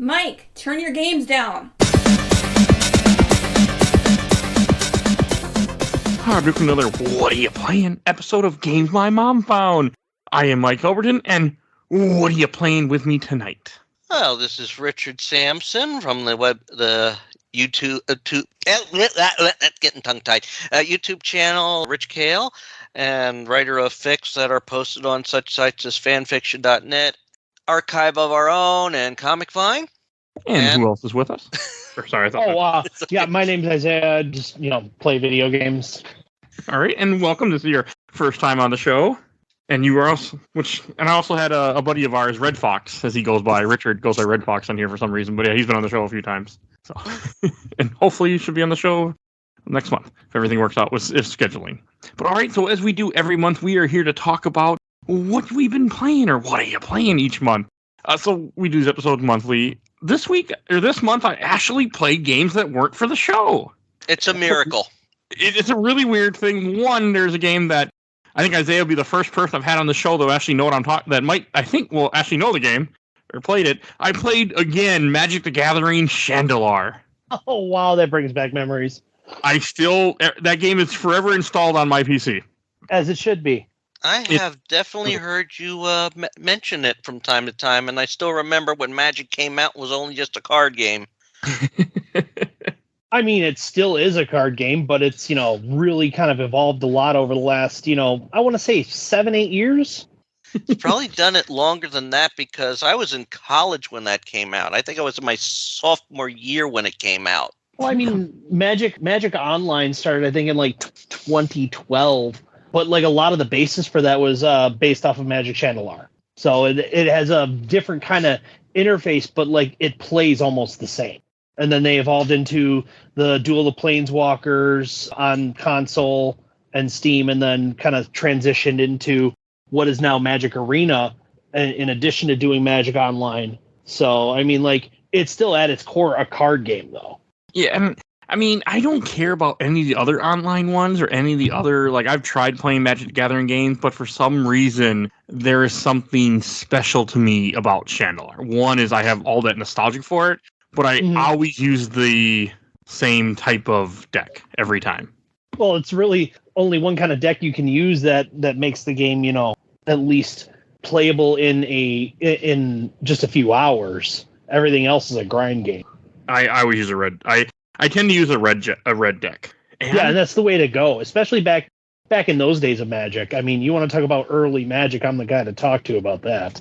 Mike, turn your games down. Hi, back to another What Are You Playing episode of Games My Mom Found. I am Mike Albertin, and what are you playing with me tonight? Well, this is Richard Sampson from the YouTube, getting tongue-tied, YouTube channel, Rich Kale, and writer of fics that are posted on such sites as fanfiction.net, Archive of Our Own, and Comic Vine. And who else is with us? Sorry, I thought yeah, my name's Isaiah. Just, play video games. All right, and welcome. This is your first time on the show. And you are also, I also had a buddy of ours, Red Fox, as he goes by. Richard goes by Red Fox on here for some reason, but yeah, he's been on the show a few times. So, and hopefully you should be on the show next month if everything works out with scheduling. But all right, so as we do every month, we are here to talk about what we've been playing or what are you playing each month. So we do these episodes monthly. This month, I actually played games that weren't for the show. It's a miracle. It's a really weird thing. One, there's a game that I think Isaiah will be the first person I've had on the show that will actually know what I'm talking. That might, I think, will actually know the game or played it. I played again Magic the Gathering Chandler. Oh wow, that brings back memories. That game is forever installed on my PC, as it should be. I have definitely heard you mention it from time to time, and I still remember when Magic came out, it was only just a card game. I mean, it still is a card game, but it's, really kind of evolved a lot over the last, I want to say 7-8 years. It's probably done it longer than that because I was in college when that came out. I think I was in my sophomore year when it came out. Well, I mean, Magic Online started, I think, in like 2012. But like a lot of the basis for that was based off of Magic Chandler. So it has a different kind of interface, but like it plays almost the same. And then they evolved into the Duel of Planeswalkers on console and Steam, and then kind of transitioned into what is now Magic Arena in addition to doing Magic Online. So, I mean, like, it's still at its core a card game, though. Yeah, and I mean, I don't care about any of the other online ones or any of the other, like, I've tried playing Magic the Gathering games, but for some reason, there is something special to me about Chandler. One is I have all that nostalgic for it, but I always use the same type of deck every time. Well, it's really only one kind of deck you can use that makes the game, at least playable in just a few hours. Everything else is a grind game. I always use a red. I tend to use a red deck. And that's the way to go, especially back in those days of Magic. I mean, you want to talk about early Magic, I'm the guy to talk to about that.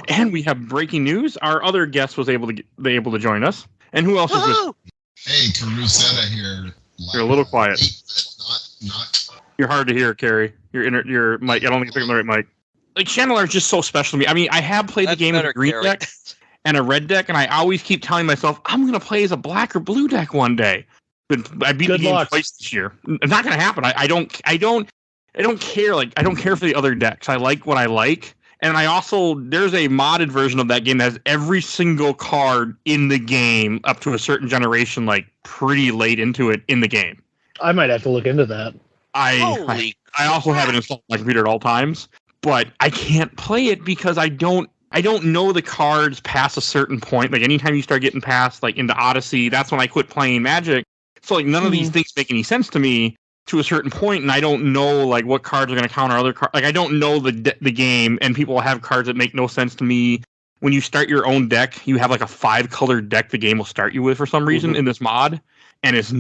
And we have breaking news. Our other guest was able to join us. And who else is with? Hey, Carusetta here. You're a little quiet. Not. You're hard to hear, Kerry. Your mic. I don't think you're picking the right mic. Like, Chandler is just so special to me. I mean, I have played the game with a green deck and a red deck, and I always keep telling myself I'm going to play as a black or blue deck one day. But I beat the game twice this year. It's not going to happen. I don't care. Like, I don't care for the other decks. I like what I like. And there's a modded version of that game that has every single card in the game up to a certain generation, like pretty late into it in the game. I might have to look into that. I also have it installed on my computer at all times, but I can't play it because I don't know the cards past a certain point. Like, anytime you start getting past, like, into Odyssey, that's when I quit playing Magic. So, like, none of these things make any sense to me to a certain point, and I don't know, like, what cards are going to counter other cards. Like, I don't know the game, and people have cards that make no sense to me. When you start your own deck, you have, like, a 5-colored deck the game will start you with for some reason in this mod, and it's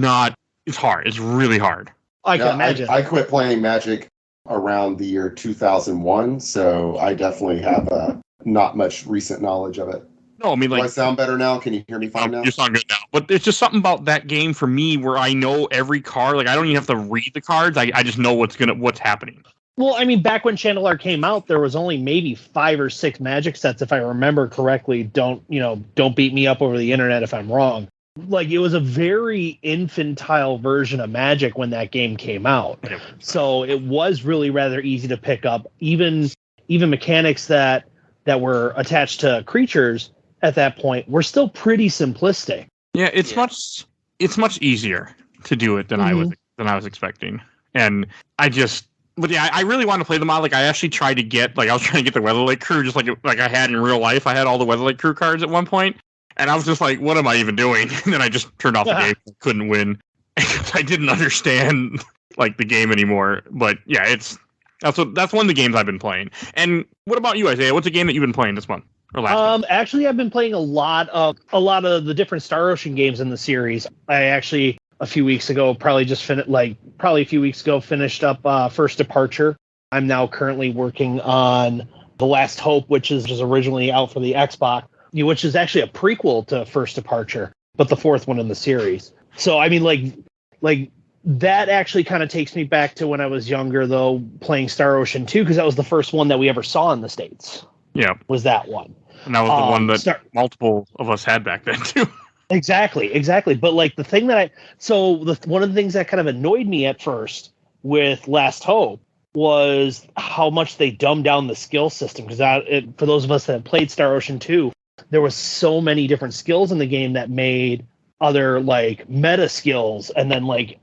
hard. It's really hard. I can imagine. I quit playing Magic around the year 2001, so I definitely have not much recent knowledge of it. No, I mean, like, do I sound better now? Can you hear me fine now? You sound good now. But it's just something about that game for me where I know every card. Like, I don't even have to read the cards. I just know what's happening. Well, I mean, back when Chandler came out, there was only maybe 5 or 6 Magic sets, if I remember correctly. Don't beat me up over the internet if I'm wrong. Like, it was a very infantile version of Magic when that game came out. So it was really rather easy to pick up. Even mechanics that were attached to creatures at that point were still pretty simplistic. Yeah, it's much easier to do it than I was expecting. And I really want to play the mod. Like, I actually tried to get, like, I was trying to get the Weatherlight crew just like I had in real life. I had all the Weatherlight crew cards at one point. And I was just like, what am I even doing? And then I just turned off the game. Couldn't win. I didn't understand like the game anymore. But yeah, that's one of the games I've been playing. And what about you, Isaiah? What's a game that you've been playing this month or last month? Actually, I've been playing a lot of the different Star Ocean games in the series. I actually a few weeks ago, finished up First Departure. I'm now currently working on The Last Hope, which is originally out for the Xbox, which is actually a prequel to First Departure, but the fourth one in the series. So I mean, like that actually kind of takes me back to when I was younger, though, playing Star Ocean 2, because that was the first one that we ever saw in the States. Yeah, was that one. And that was the one that multiple of us had back then too. Exactly. But like the thing that one of the things that kind of annoyed me at first with Last Hope was how much they dumbed down the skill system. Because for those of us that have played Star Ocean 2, there was so many different skills in the game that made other like meta skills, and then like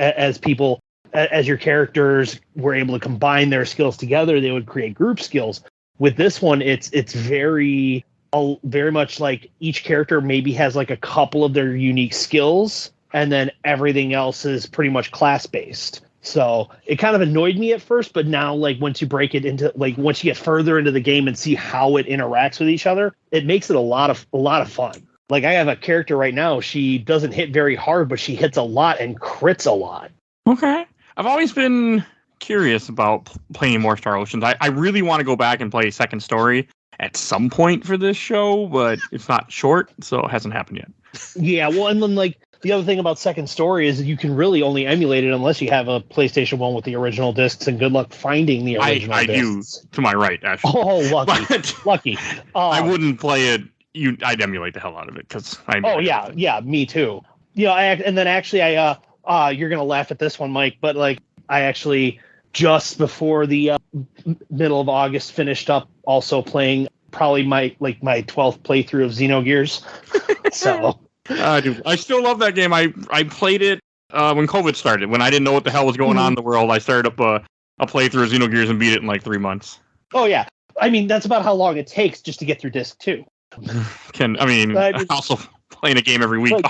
as your characters were able to combine their skills together, they would create group skills. With this one, it's very much like each character maybe has like a couple of their unique skills, and then everything else is pretty much class based. So it kind of annoyed me at first, but now like once you get further into the game and see how it interacts with each other, it makes it a lot of fun. Like I have a character right now, she doesn't hit very hard, but she hits a lot and crits a lot. Okay. I've always been curious about playing more Star Oceans. I really want to go back and play Second Story at some point for this show, but it's not short, so it hasn't happened yet. Yeah, well, and then like the other thing about Second Story is that you can really only emulate it unless you have a PlayStation 1 with the original discs, and good luck finding the original discs. I do, to my right, actually. Oh, lucky. But lucky. I wouldn't play it. I'd emulate the hell out of it because I. Oh yeah, me too. You know, you're gonna laugh at this one, Mike, but like I actually just before the middle of August finished up also playing probably my 12th playthrough of Xenogears. So I still love that game. I played it when COVID started. When I didn't know what the hell was going on in the world, I started up a playthrough of Xenogears and beat it in like 3 months. Oh yeah, I mean that's about how long it takes just to get through disc 2. I also playing a game every week.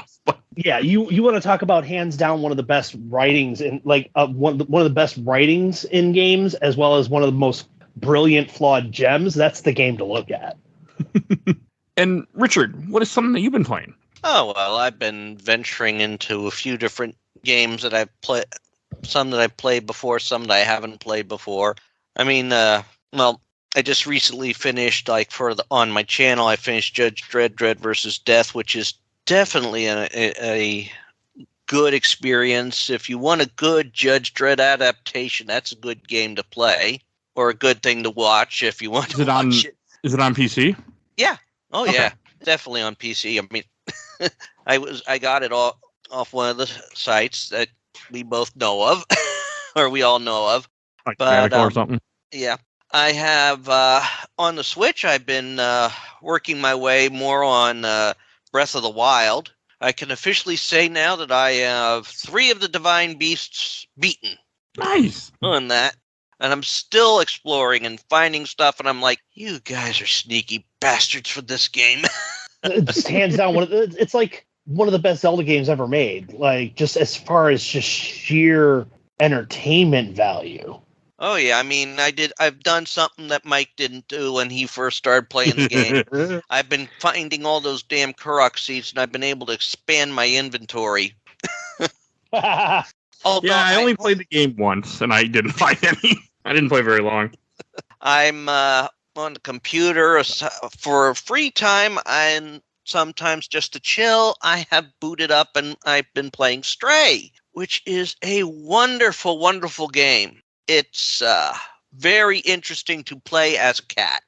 Yeah, you want to talk about hands down one of the best writings in one of the best writings in games, as well as one of the most brilliant flawed gems. That's the game to look at. And Richard, what is something that you've been playing? Oh well, I've been venturing into a few different games that I've played. Some that I've played before, some that I haven't played before. I mean, I just recently finished, on my channel, I finished Judge Dredd versus Death, which is definitely a good experience. If you want a good Judge Dredd adaptation, that's a good game to play, or a good thing to watch if you want to watch it. Is it on PC? Yeah. Oh, okay. Yeah. Definitely on PC. I mean, I got it all off one of the sites that we both know of, or we all know of. Like Mechanical or something? Yeah. I have, on the Switch, I've been working my way more on Breath of the Wild. I can officially say now that I have 3 of the Divine Beasts beaten. Nice. On that. And I'm still exploring and finding stuff, and I'm like, you guys are sneaky bastards for this game. Just hands down, it's like one of the best Zelda games ever made. Like, just as far as just sheer entertainment value. Oh yeah, I mean, I've done something that Mike didn't do when he first started playing the game. I've been finding all those damn Korok seeds, and I've been able to expand my inventory. I only played the game once, and I didn't find any. I didn't play very long. I'm on the computer for free time, and sometimes just to chill. I have booted up, and I've been playing Stray, which is a wonderful, wonderful game. It's very interesting to play as a cat.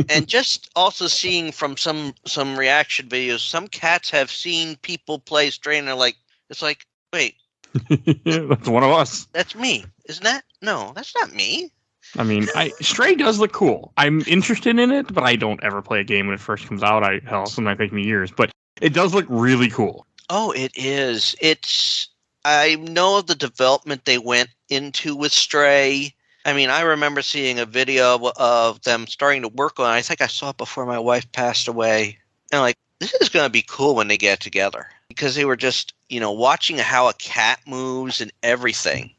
And just also seeing from some reaction videos, some cats have seen people play Stray and they're like, it's like, wait. That's one of us. That's me. Isn't that? No, that's not me. I mean, Stray does look cool. I'm interested in it, but I don't ever play a game when it first comes out. Sometimes it takes me years, but it does look really cool. Oh, it is. I know of the development they went into with Stray. I mean, I remember seeing a video of them starting to work on it. I think I saw it before my wife passed away. And like, this is going to be cool when they get together, because they were just, watching how a cat moves and everything.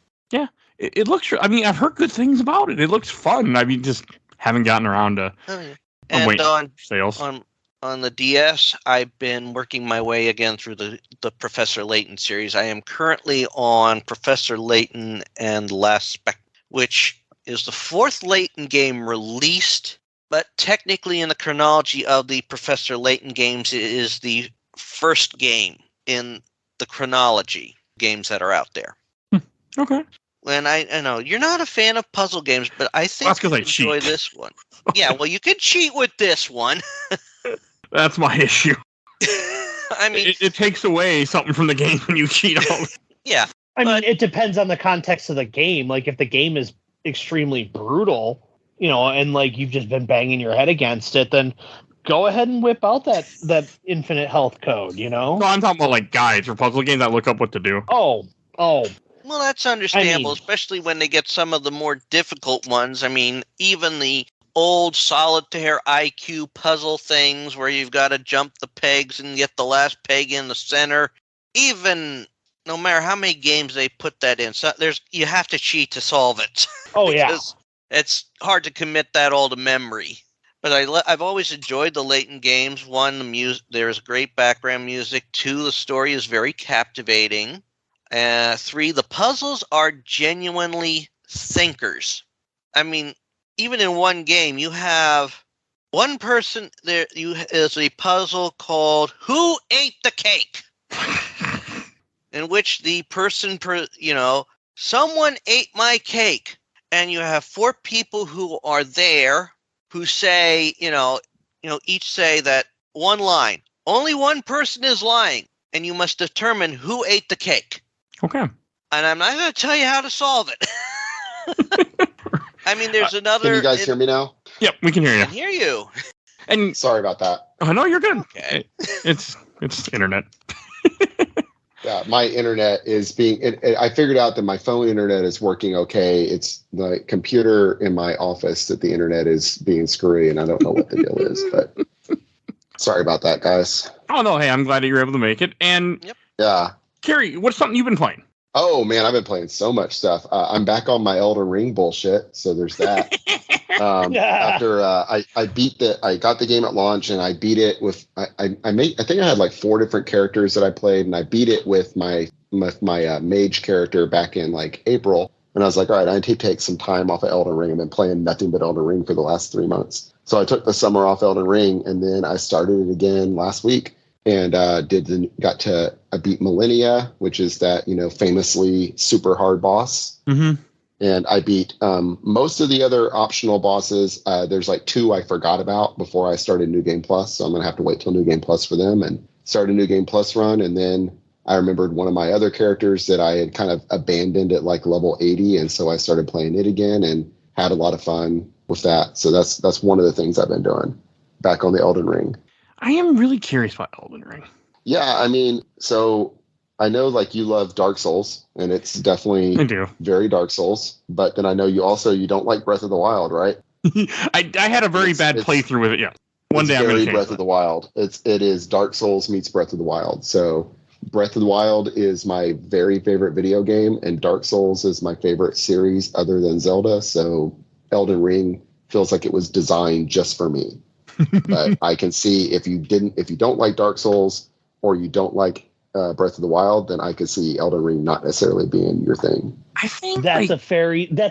It looks. I mean, I've heard good things about it. It looks fun. I mean, just haven't gotten around to. Oh, yeah. I'm And waiting for sales. on the DS, I've been working my way again through the Professor Layton series. I am currently on Professor Layton and Last Spec, which is the fourth Layton game released, but technically in the chronology of the Professor Layton games, it is the first game in the chronology games that are out there. Okay. And I know you're not a fan of puzzle games, but I think That's 'cause I you enjoy cheat. this one. Yeah, well, you can cheat with this one. That's my issue. I mean, It takes away something from the game when you cheat all. yeah. I mean, But- it depends on the context of the game. Like, if the game is extremely brutal, and like you've just been banging your head against it, then go ahead and whip out that infinite health code. No, I'm talking about like guides for puzzle games that look up what to do. Oh, Well, that's understandable, I mean- especially when they get some of the more difficult ones. I mean, even the old solitaire IQ puzzle things where you've got to jump the pegs and get the last peg in the center. Even no matter how many games they put that in, so you have to cheat to solve it. oh yeah. Because it's hard to commit that all to memory. But I've always enjoyed the Layton games. One, the music, there's great background music. Two, the story is very captivating. Three, the puzzles are genuinely thinkers. I mean, even in one game, you have one person there. Is a puzzle called "Who Ate the Cake?" in which the person, someone ate my cake, and you have four people who are there who say, each say that one line. Only one person is lying, and you must determine who ate the cake. Okay. And I'm not going to tell you how to solve it. I mean, there's another. Can you guys hear me now? Yep, we can hear I you. can hear you. And Sorry about that. oh no, you're good. Okay. It's internet. Yeah, my internet is I figured out that my phone internet is working okay. It's the computer in my office that the internet is being screwy, and I don't know what the deal is. But sorry about that, guys. Oh no, hey, I'm glad that you were able to make it. And Yeah. Carrie, what's something you've been playing? Oh man, I've been playing so much stuff. I'm back on my Elden Ring bullshit, so there's that. After I got the game at launch and I beat it with I think I had like 4 different characters that I played, and I beat it with my mage character back in like April. And I was like, all right, I need to take some time off of Elden Ring. I've been playing nothing but Elden Ring for the last 3 months. So I took the summer off Elden Ring, and then I started it again last week. And I beat Millennia, which is that, famously super hard boss. Mm-hmm. And I beat most of the other optional bosses. There's like 2 I forgot about before I started New Game Plus. So I'm going to have to wait till New Game Plus for them and start a New Game Plus run. And then I remembered one of my other characters that I had kind of abandoned at like level 80. And so I started playing it again and had a lot of fun with that. So that's one of the things I've been doing back on the Elden Ring. I am really curious about Elden Ring. Yeah, I mean, so I know like you love Dark Souls, and it's I definitely do. very Dark Souls. But then I know you don't like Breath of the Wild, right? I had a very bad playthrough with it. Yeah, one day I'm going to change Breath that. of the Wild. It is Dark Souls meets Breath of the Wild. So Breath of the Wild is my very favorite video game, and Dark Souls is my favorite series other than Zelda. So Elden Ring feels like it was designed just for me. But I can see if you don't like Dark Souls or you don't like Breath of the Wild, then I could see Elden Ring not necessarily being your thing. I think That's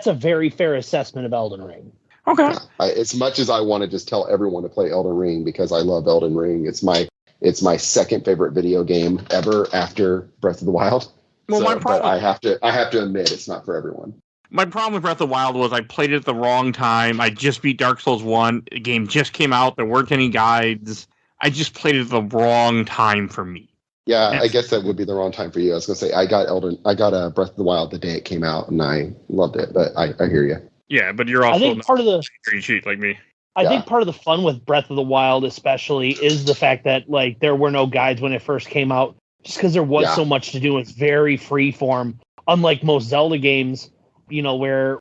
a very fair assessment of Elden Ring. okay. As much as I want to just tell everyone to play Elden Ring because I love Elden Ring, it's my second favorite video game ever after Breath of the Wild. Well, my But problem, I have to admit it's not for everyone. my problem with Breath of the Wild was I played it at the wrong time. I just beat Dark Souls 1. The game just came out. There weren't any guides. I just played it at the wrong time for me. Yeah, Yeah. I guess that would be the wrong time for you. I was gonna say I got Breath of the Wild the day it came out, and I loved it. But I hear you. Yeah, but you're also I think not part of the green sheet like me. I think part of the fun with Breath of the Wild, especially, is the fact that like there were no guides when it first came out, just because there was so much to do. It's very freeform, unlike most Zelda games, where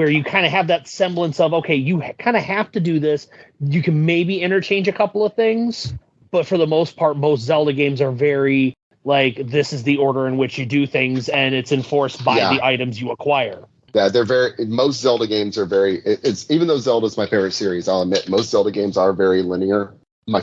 you kind of have that semblance of, okay, you kind of have to do this. You can maybe interchange a couple of things, but for the most part, most Zelda games are very like this is the order in which you do things, and it's enforced by the items you acquire. Yeah, most Zelda games are it's even though Zelda's my favorite series, I'll admit most Zelda games are very linear. My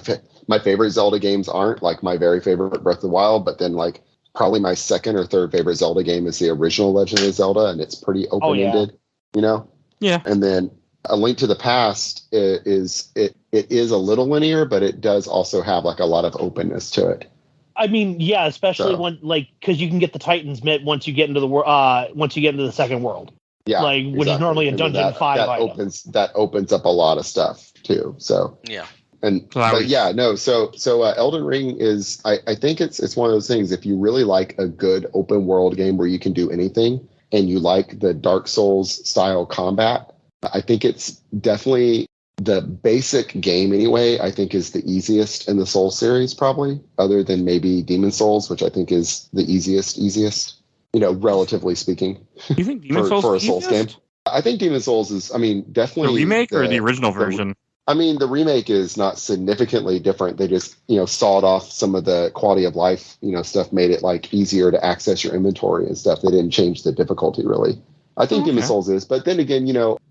favorite Zelda games aren't, like my very favorite Breath of the Wild, but then like probably my second or third favorite Zelda game is the original Legend of Zelda, and it's pretty open-ended, you know? Yeah. And then A Link to the Past is a little linear, but it does also have like a lot of openness to it. I mean, yeah, especially when because you can get the Titans Mitt once you get into the second world. Yeah, like which is normally a Dungeon 5 item. That opens up a lot of stuff too. So yeah. And so Elden Ring is I think it's one of those things, if you really like a good open world game where you can do anything and you like the Dark Souls style combat, I think it's definitely the basic game anyway, I think is the easiest in the Souls series probably, other than maybe Demon Souls, which I think is the easiest, relatively speaking. You think Demon Souls for a Souls game? I think Demon Souls is, definitely the remake or the original version? The remake is not significantly different. They just, sawed off some of the quality of life, stuff, made it like easier to access your inventory and stuff. They didn't change the difficulty really. I think Demon Souls is, but then again,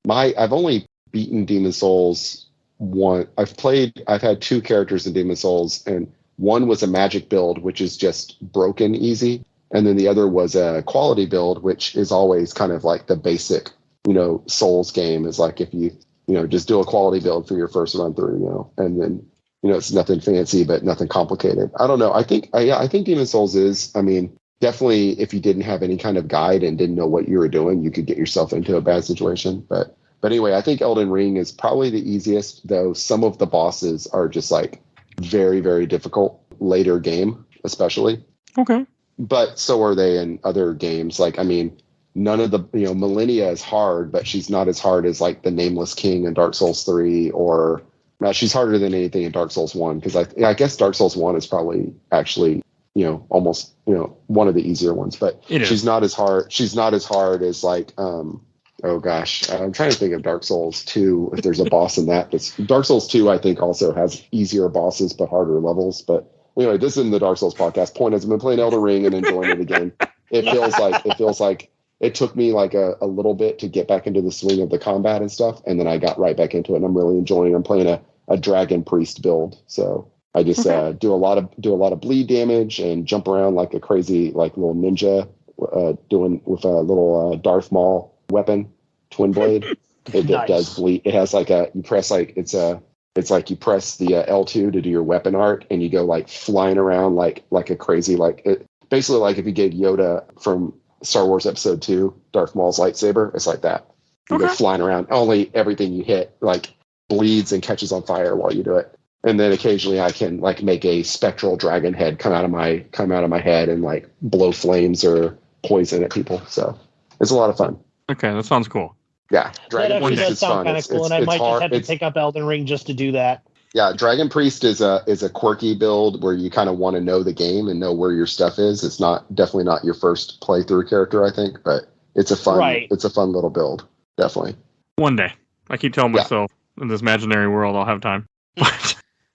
I've only beaten Demon Souls one. I've had two characters in Demon Souls, and one was a magic build, which is just broken easy. And then the other was a quality build, which is always kind of like the basic, Souls game is like if you, just do a quality build for your first run through, and then, it's nothing fancy, but nothing complicated. I don't know. I think Demon Souls is, definitely if you didn't have any kind of guide and didn't know what you were doing, you could get yourself into a bad situation. But anyway, I think Elden Ring is probably the easiest, though some of the bosses are just like very, very difficult later game, especially. Okay. But so are they in other games. Like, none of the, Millennia is hard, but she's not as hard as like the Nameless King in Dark Souls 3, or she's harder than anything in Dark Souls 1. Because I guess Dark Souls 1 is probably actually, almost, one of the easier ones, but she's not as hard. She's not as hard as like, oh gosh, I'm trying to think of Dark Souls 2, if there's a boss in that. Dark Souls 2, I think, also has easier bosses, but harder levels. But anyway, this isn't the Dark Souls podcast. Point is, I've been playing Elden Ring and enjoying it again. It feels like it took me like a little bit to get back into the swing of the combat and stuff, and then I got right back into it, and I'm really enjoying it. I'm playing a dragon priest build, so I just do a lot of bleed damage and jump around like a crazy like little ninja, doing with a little Darth Maul weapon, twin blade. It does bleed. It has like you press like it's like you press the L2 to do your weapon art, and you go like flying around like a crazy basically like if you gave Yoda from Star Wars Episode 2 Darth Maul's lightsaber, it's like that. You go flying around. Only everything you hit like bleeds and catches on fire while you do it. And then occasionally I can like make a spectral dragon head come out of my head and like blow flames or poison at people. So it's a lot of fun. Okay, that sounds cool. Yeah, Dragon Priest does sound kind of cool, and I might just have to pick up Elden Ring just to do that. Yeah, Dragon Priest is a quirky build where you kind of want to know the game and know where your stuff is. It's definitely not your first playthrough character, I think, but it's a fun little build, definitely. One day, I keep telling myself in this imaginary world I'll have time.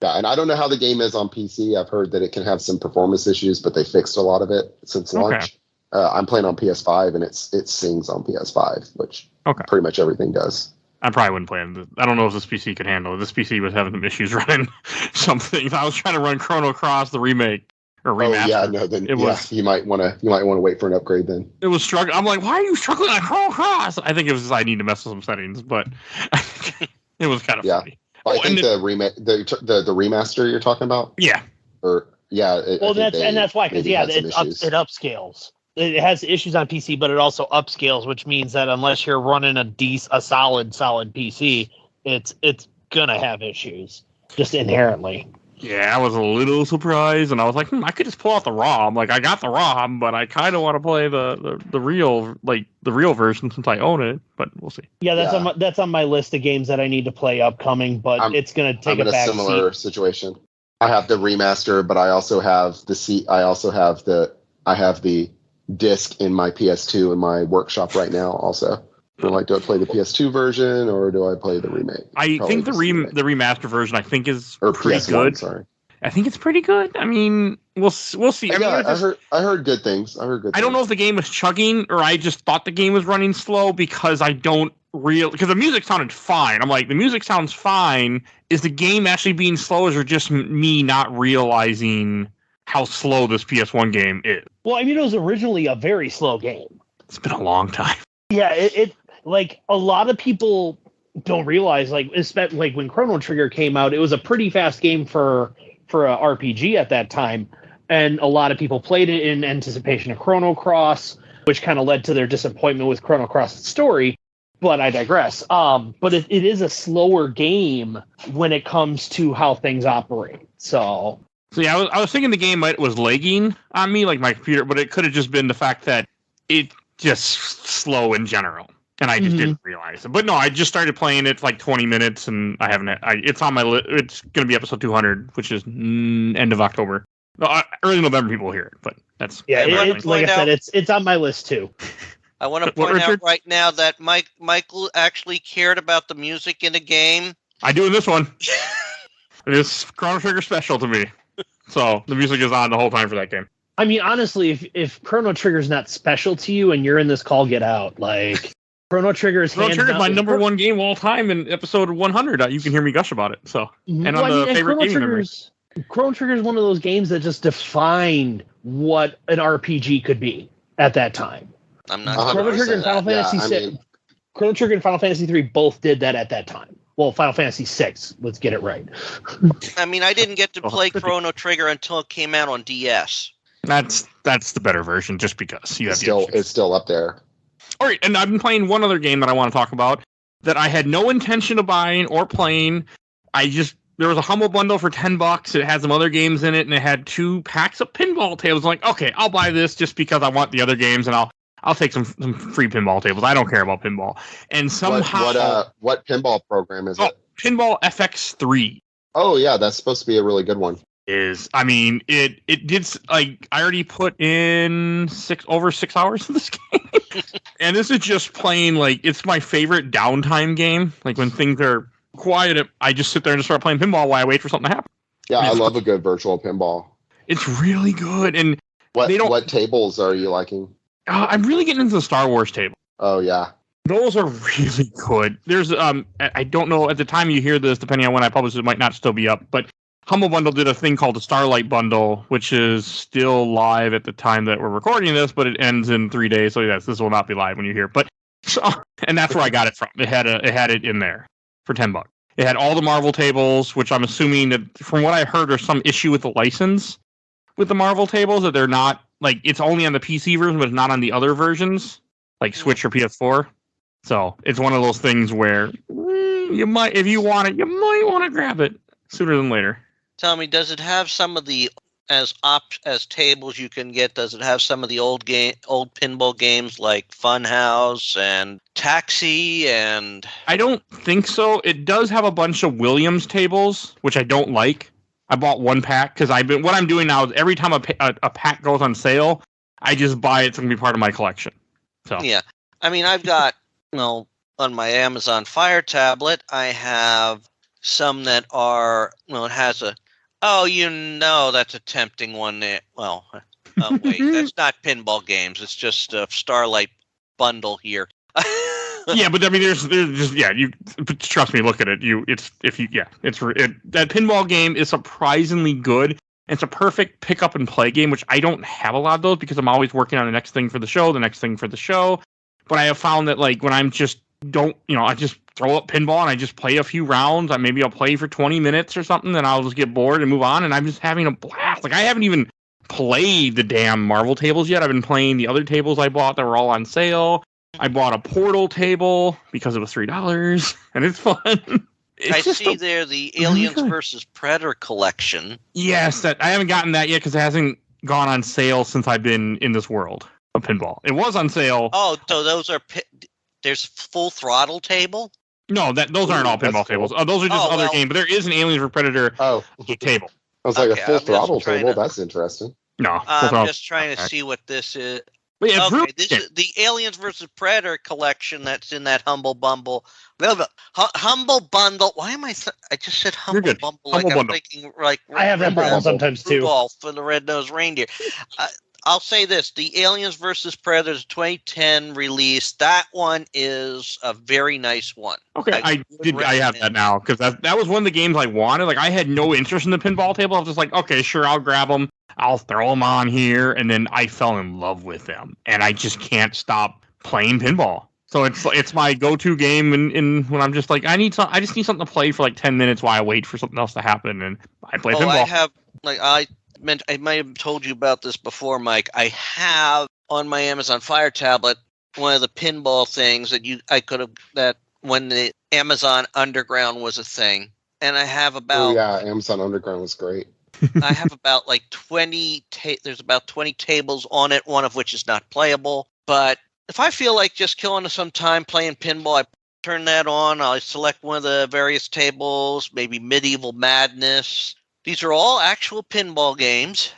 Yeah, and I don't know how the game is on PC. I've heard that it can have some performance issues, but they fixed a lot of it since launch. I'm playing on PS5, and it sings on PS5, which pretty much everything does. I probably wouldn't play it. I don't know if this PC could handle it. This PC was having some issues running some things. I was trying to run Chrono Cross, the remake or remaster. Oh yeah, no, then you might want to wait for an upgrade then. It was struggling. I'm like, why are you struggling on Chrono Cross? I think it was just I need to mess with some settings, but it was kind of funny. I think the remake, the remaster you're talking about. Yeah. That's why, because it upscales. It has issues on PC, but it also upscales, which means that unless you're running a solid PC, it's gonna have issues just inherently. Yeah, I was a little surprised, and I was like, I could just pull out the ROM. Like, I got the ROM, but I kind of want to play the real version since I own it. But we'll see. Yeah, that's on my list of games that I need to play upcoming. But it's gonna take a back similar situation. I have the remaster, but I also have I have the disc in my PS2 in my workshop right now. Also, do I play the PS2 version or do I play the remake? I think the remaster version I think is pretty PS1, good. sorry. I think it's pretty good. I mean, we'll see. I mean, I heard good things. I don't know if the game was chugging or I just thought the game was running slow because because the music sounded fine. I'm like, the music sounds fine. Is the game actually being slow, or just me not realizing how slow this PS1 game is? Well, I mean, it was originally a very slow game. It's been a long time. Yeah, it like a lot of people don't realize, like, especially like when Chrono Trigger came out, it was a pretty fast game for a RPG at that time, and a lot of people played it in anticipation of Chrono Cross, which kind of led to their disappointment with Chrono Cross's story. But I digress. But it is a slower game when it comes to how things operate. So yeah, I was thinking the game was lagging on me, like my computer, but it could have just been the fact that it just slow in general, and I just didn't realize it. But no, I just started playing it for like 20 minutes, and I haven't. It's on my list. It's going to be episode 200, which is end of October. No, early November, people will hear it, but that's like I said, it's on my list too. I want to point out right now that Michael actually cared about the music in a game. I do in this one. It is Chrono Trigger special to me, so the music is on the whole time for that game. I mean, honestly, if Chrono Trigger's not special to you and you're in this call, get out. Like, Chrono Trigger's my number one game of all time in episode 100. You can hear me gush about it. So, and on the favorite gaming memories. Chrono Trigger is one of those games that just defined what an RPG could be at that time. I'm not. Chrono Trigger and Final Fantasy VI. Chrono Trigger and Final Fantasy III both did that at that time. Well, Final Fantasy VI. Let's get it right. I mean, I didn't get to play Chrono Trigger until it came out on DS. That's the better version, just because you have it's still up there. All right, and I've been playing one other game that I want to talk about that I had no intention of buying or playing. There was a Humble Bundle for $10. It had some other games in it, and it had 2 packs of pinball tables. I'm like, okay, I'll buy this just because I want the other games, and I'll take some free pinball tables. I don't care about pinball. And somehow, what pinball program is it? Pinball FX3. Oh yeah, that's supposed to be a really good one. I mean, it did, like, I already put in over 6 hours of this game. And this is just playing, like, it's my favorite downtime game. Like, when things are quiet, I just sit there and just start playing pinball while I wait for something to happen. Yeah, I love a good virtual pinball. It's really good. And what tables are you liking? I'm really getting into the Star Wars table. Oh yeah, those are really good. There's I don't know, at the time you hear this, depending on when I publish it, might not still be up, but Humble Bundle did a thing called the Starlight Bundle, which is still live at the time that we're recording this, but it ends in 3 days, so yes, this will not be live when you hear it. But and that's where I got it from. It had it in there for $10. It had all the Marvel tables, which I'm assuming that, from what I heard, there's some issue with the license with the Marvel tables, that they're not, like, it's only on the PC version, but it's not on the other versions, like Switch or PS4. So it's one of those things where you might, if you want it, you might want to grab it sooner than later. Tell me, does it have some of the as tables you can get? Does it have some of the old pinball games like Funhouse and Taxi? And I don't think so. It does have a bunch of Williams tables, which I don't like. I bought 1 pack because what I'm doing now is every time a pack goes on sale, I just buy it. It's going to be part of my collection. So yeah, I mean, I've got, on my Amazon Fire tablet, I have some that are, it has a, that's a tempting one there. Well, wait, that's not pinball games. It's just a Starlight Bundle here. Yeah, but I mean, there's just, you trust me, look at it. That pinball game is surprisingly good. It's a perfect pick up and play game, which I don't have a lot of those because I'm always working on the next thing for the show. But I have found that, like, when I'm just I just throw up pinball and I just play a few rounds. I'll play for 20 minutes or something, then I'll just get bored and move on. And I'm just having a blast. Like, I haven't even played the damn Marvel tables yet. I've been playing the other tables I bought that were all on sale. I bought a Portal table because it was $3, and it's fun. I see there the Aliens versus Predator collection. Yes, I haven't gotten that yet because it hasn't gone on sale since I've been in this world of pinball. It was on sale. Oh, so those are there's Full Throttle table? No, those aren't all pinball tables. Those are just other games. But there is an Aliens versus Predator table. I was like, a Full Throttle table. That's interesting. No, I'm just trying to see what this is. But yeah, it's Okay, really this is the Aliens versus Predator collection that's in that Humble Bundle. Humble Bundle. Why am I? I just said You're Humble good. Bundle. Humble I'm Bundle. thinking like I have that Humble problem Bundle. sometimes too. Rudolph and the Red-Nosed Reindeer. I'll say this: the Aliens versus Predators 2010 release. That one is a very nice one. Okay, I have recommend that now because that was one of the games I wanted. Like I had no interest in the pinball table. I was just like, okay, sure, I'll grab them. I'll throw them on here, and then I fell in love with them, and I just can't stop playing pinball. So it's my go-to game, and when I'm just like I just need something to play for like 10 minutes while I wait for something else to happen, and I play pinball. I might have told you about this before, Mike. I have on my Amazon Fire tablet one of the pinball things that when the Amazon Underground was a thing, and I have about. Oh yeah, Amazon Underground was great. I have about like 20. There's about 20 tables on it, one of which is not playable. But if I feel like just killing some time playing pinball, I turn that on. I select one of the various tables, maybe Medieval Madness. These are all actual pinball games.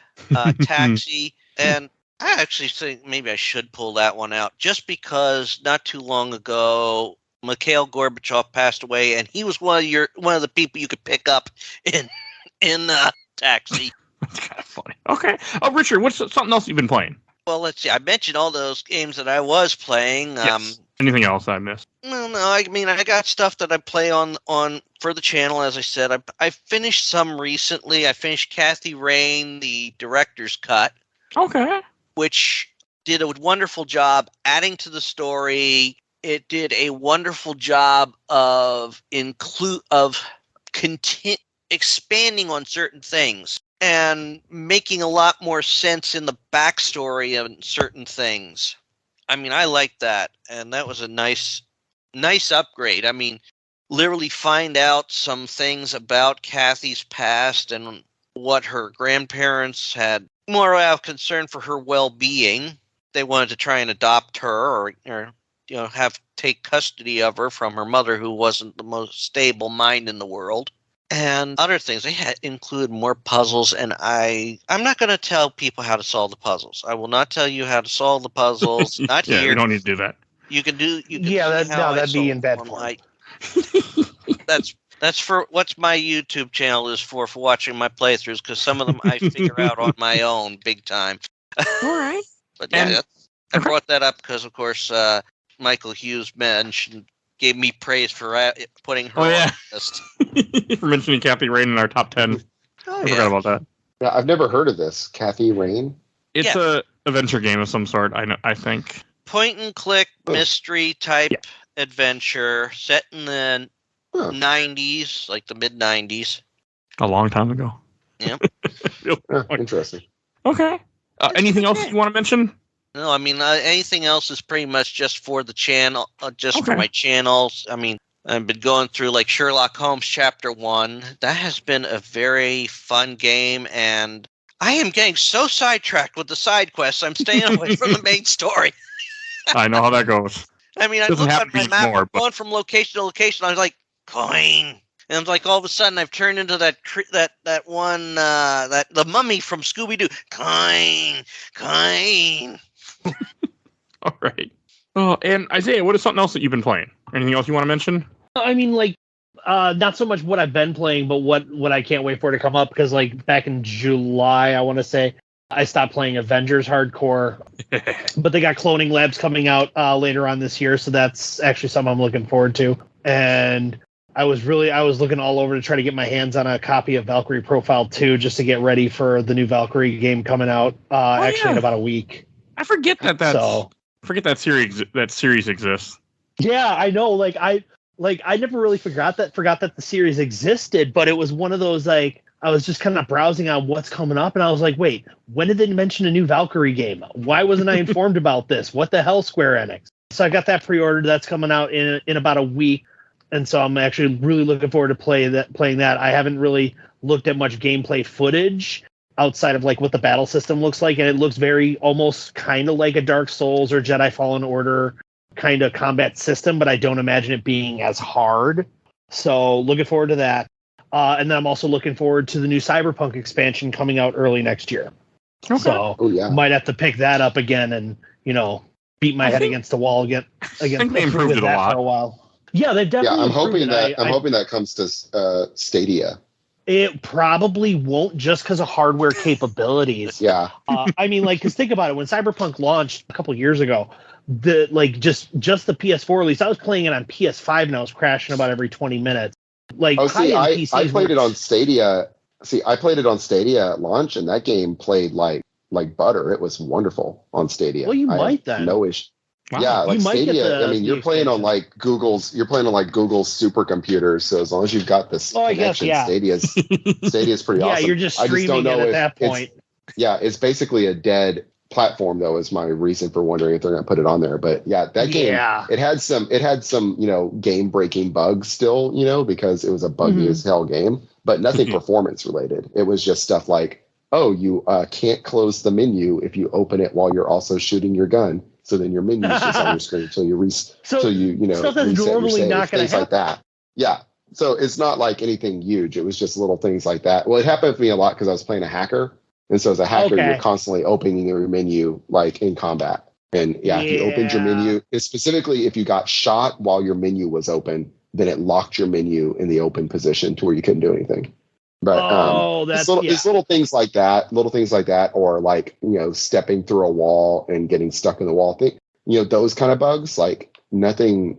Taxi, and I actually think maybe I should pull that one out just because not too long ago Mikhail Gorbachev passed away, and he was one of the people you could pick up in Taxi. That's kind of funny. Okay. Oh, Richard, what's something else you've been playing? Well, let's see. I mentioned all those games that I was playing. Yes. Anything else I missed? No. I mean, I got stuff that I play on for the channel. As I said, I finished some recently. I finished Kathy Rain, the director's cut. Okay. Which did a wonderful job adding to the story. It did a wonderful job of expanding on certain things and making a lot more sense in the backstory of certain things. I mean, I like that, and that was a nice upgrade. I mean, literally find out some things about Kathy's past and what her grandparents had more out of concern for her well-being. They wanted to try and adopt her or take custody of her from her mother, who wasn't the most stable mind in the world. And other things. They include more puzzles, and I'm not going to tell people how to solve the puzzles. I will not tell you how to solve the puzzles. Not yeah, here. You don't need to do that. You can do. You can that'd be in bad form. That's for what's my YouTube channel is for watching my playthroughs, because some of them I figure out on my own big time. All right. But yeah, I brought that up because, of course, Michael Hughes gave me praise for putting her on the list. For mentioning Kathy Rain in our top 10. I forgot about that. Yeah, I've never heard of this. Kathy Rain? It's a adventure game of some sort, I think. Point and click mystery type adventure set in the 90s, like the mid 90s. A long time ago. Yeah. Interesting. Okay. Anything else you want to mention? No, I mean, anything else is pretty much just for the channel, for my channels. I mean, I've been going through like Sherlock Holmes Chapter 1. That has been a very fun game, and I am getting so sidetracked with the side quests, I'm staying away from the main story. I know how that goes. I mean, I look on my map, I'm going from location to location, I was like, coin. And it's like all of a sudden I've turned into that one, the mummy from Scooby-Doo. Coin. All right. Oh, and Isaiah, what is something else that you've been playing? Anything else you want to mention? I mean, like, not so much what I've been playing, but what I can't wait for to come up, because like back in July, I want to say, I stopped playing Avengers Hardcore, but they got Cloning Labs coming out later on this year, so that's actually something I'm looking forward to. And I was looking all over to try to get my hands on a copy of Valkyrie Profile 2 just to get ready for the new Valkyrie game coming out in about a week. I forget that series exists. Yeah, I know. I never really forgot that the series existed, but it was one of those, like, I was just kind of browsing on what's coming up, and I was like, wait, when did they mention a new Valkyrie game? Why wasn't I informed about this? What the hell, Square Enix? So I got that pre-ordered. That's coming out in about a week. And so I'm actually really looking forward to playing that. I haven't really looked at much gameplay footage outside of like what the battle system looks like, and it looks very almost kind of like a Dark Souls or Jedi Fallen Order kind of combat system, but I don't imagine it being as hard. So looking forward to that. And then I'm also looking forward to the new Cyberpunk expansion coming out early next year. Okay. So might have to pick that up again and beat my head against the wall again I think they improved it a lot for a while. Yeah, they've definitely. Yeah, I'm improved hoping it. I'm hoping that comes to Stadia. It probably won't, just because of hardware capabilities. Yeah. I mean, because think about it. When Cyberpunk launched a couple years ago, just the PS4 release, I was playing it on PS5 and I was crashing about every 20 minutes. I played it on Stadia. See, I played it on Stadia at launch, and that game played like butter. It was wonderful on Stadia. Well, you might then. No issue. Wow. Yeah, like You might get Stadia. You're playing on Google's supercomputers. So as long as you've got this connection, Stadia's pretty awesome. Yeah, you're just streaming it at that point. It's basically a dead platform, though, is my reason for wondering if they're going to put it on there. But yeah, that game, it had some game breaking bugs still, because it was a buggy as hell game, but nothing performance related. It was just stuff like, oh, you can't close the menu if you open it while you're also shooting your gun. So then your menu is just on your screen until you stuff that's normally not going to happen. Like that. Yeah. So it's not like anything huge. It was just little things like that. Well, it happened to me a lot because I was playing a hacker. And so as a hacker, you're constantly opening your menu like in combat. And if you opened your menu, specifically if you got shot while your menu was open, then it locked your menu in the open position to where you couldn't do anything. But it's little things like that, or like, stepping through a wall and getting stuck in the wall thing, those kind of bugs, like nothing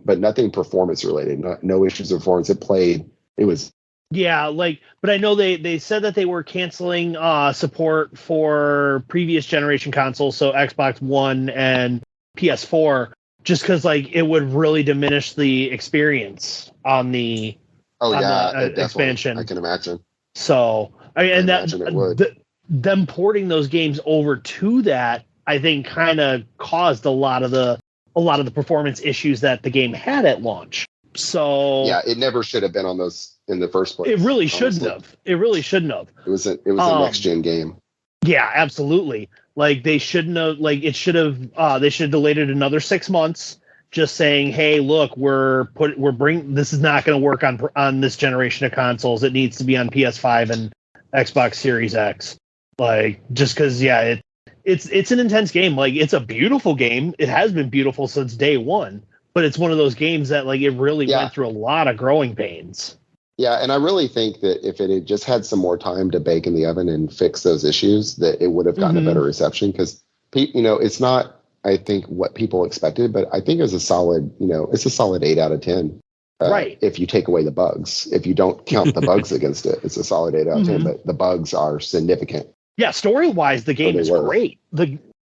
performance related, no issues of performance. It was. Yeah, but I know they said that they were canceling support for previous generation consoles, so Xbox One and PS4, just because it would really diminish the experience on the expansion. I can imagine. So them porting those games over to that, I think, kind of caused a lot of the performance issues that the game had at launch. So yeah, it never should have been on those in the first place. It really shouldn't have. It was a next gen game. Yeah, absolutely. They shouldn't have. They should have delayed it another 6 months. Just saying, hey, look, this is not going to work on this generation of consoles. It needs to be on PS5 and Xbox Series X. Just because, it's an intense game. It's a beautiful game. It has been beautiful since day one. But it's one of those games that it really went through a lot of growing pains. Yeah, and I really think that if it had just had some more time to bake in the oven and fix those issues, that it would have gotten a better reception. Because it's not, I think, what people expected, but I think it's a solid 8 out of 10. Right. If you take away the bugs, if you don't count the bugs against it, it's a solid 8 out of 10. But the bugs are significant. Yeah, story-wise, the game is great.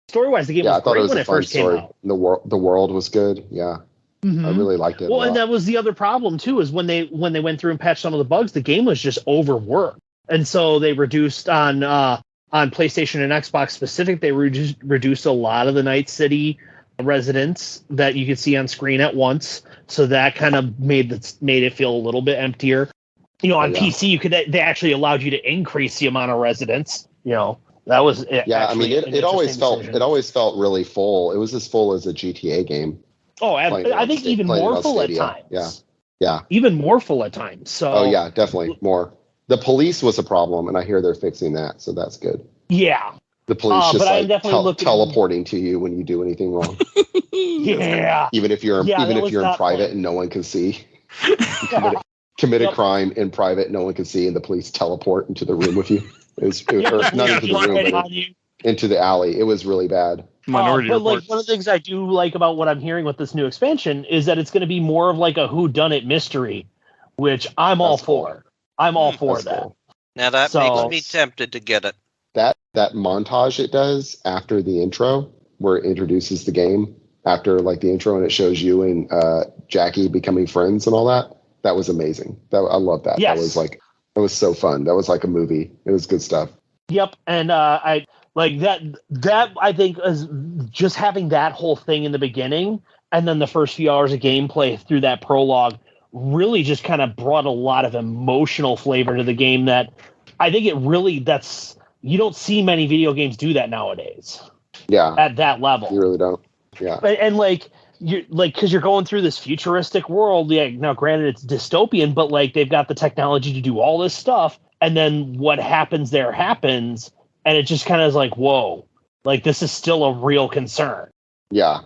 Story-wise, the game was great when it first came out. The world was good. Yeah. I really liked it. Well, and that was the other problem too, is when they went through and patched some of the bugs, the game was just overworked, and so they reduced on PlayStation and Xbox specific. They reduced a lot of the Night City residents that you could see on screen at once, so that kind of made it feel a little bit emptier. On PC, they actually allowed you to increase the amount of residents. That was yeah. I mean, it always felt really full. It was as full as a GTA game. Oh, I think even more full at times. Yeah. Even more full at times. So. Oh yeah, definitely more. The police was a problem, and I hear they're fixing that, so that's good. Yeah. The police just teleporting to you when you do anything wrong. Yeah. Even if you're in private and no one can see. Commit a crime in private, no one can see, and the police teleport into the room with you. Not into the room, but into the alley. It was really bad. Minority but Report. One of the things I do like about what I'm hearing with this new expansion is that it's going to be more of a whodunit mystery, which I'm all for. I'm all for that. Cool. Now that makes me tempted to get it. That montage it does after the intro, where it introduces the game after the intro, and it shows you and Jackie becoming friends and all that. That was amazing. I love that. Yes. That was so fun. That was like a movie. It was good stuff. Yep, and I like that. That I think is just having that whole thing in the beginning, and then the first few hours of gameplay through that prologue really just kind of brought a lot of emotional flavor to the game. That I think you don't see many video games do that nowadays. Yeah, at that level, you really don't. Yeah, and because you're going through this futuristic world. Yeah, now granted it's dystopian, but they've got the technology to do all this stuff. And then what happens there happens, and it just kind of is whoa, this is still a real concern. Yeah.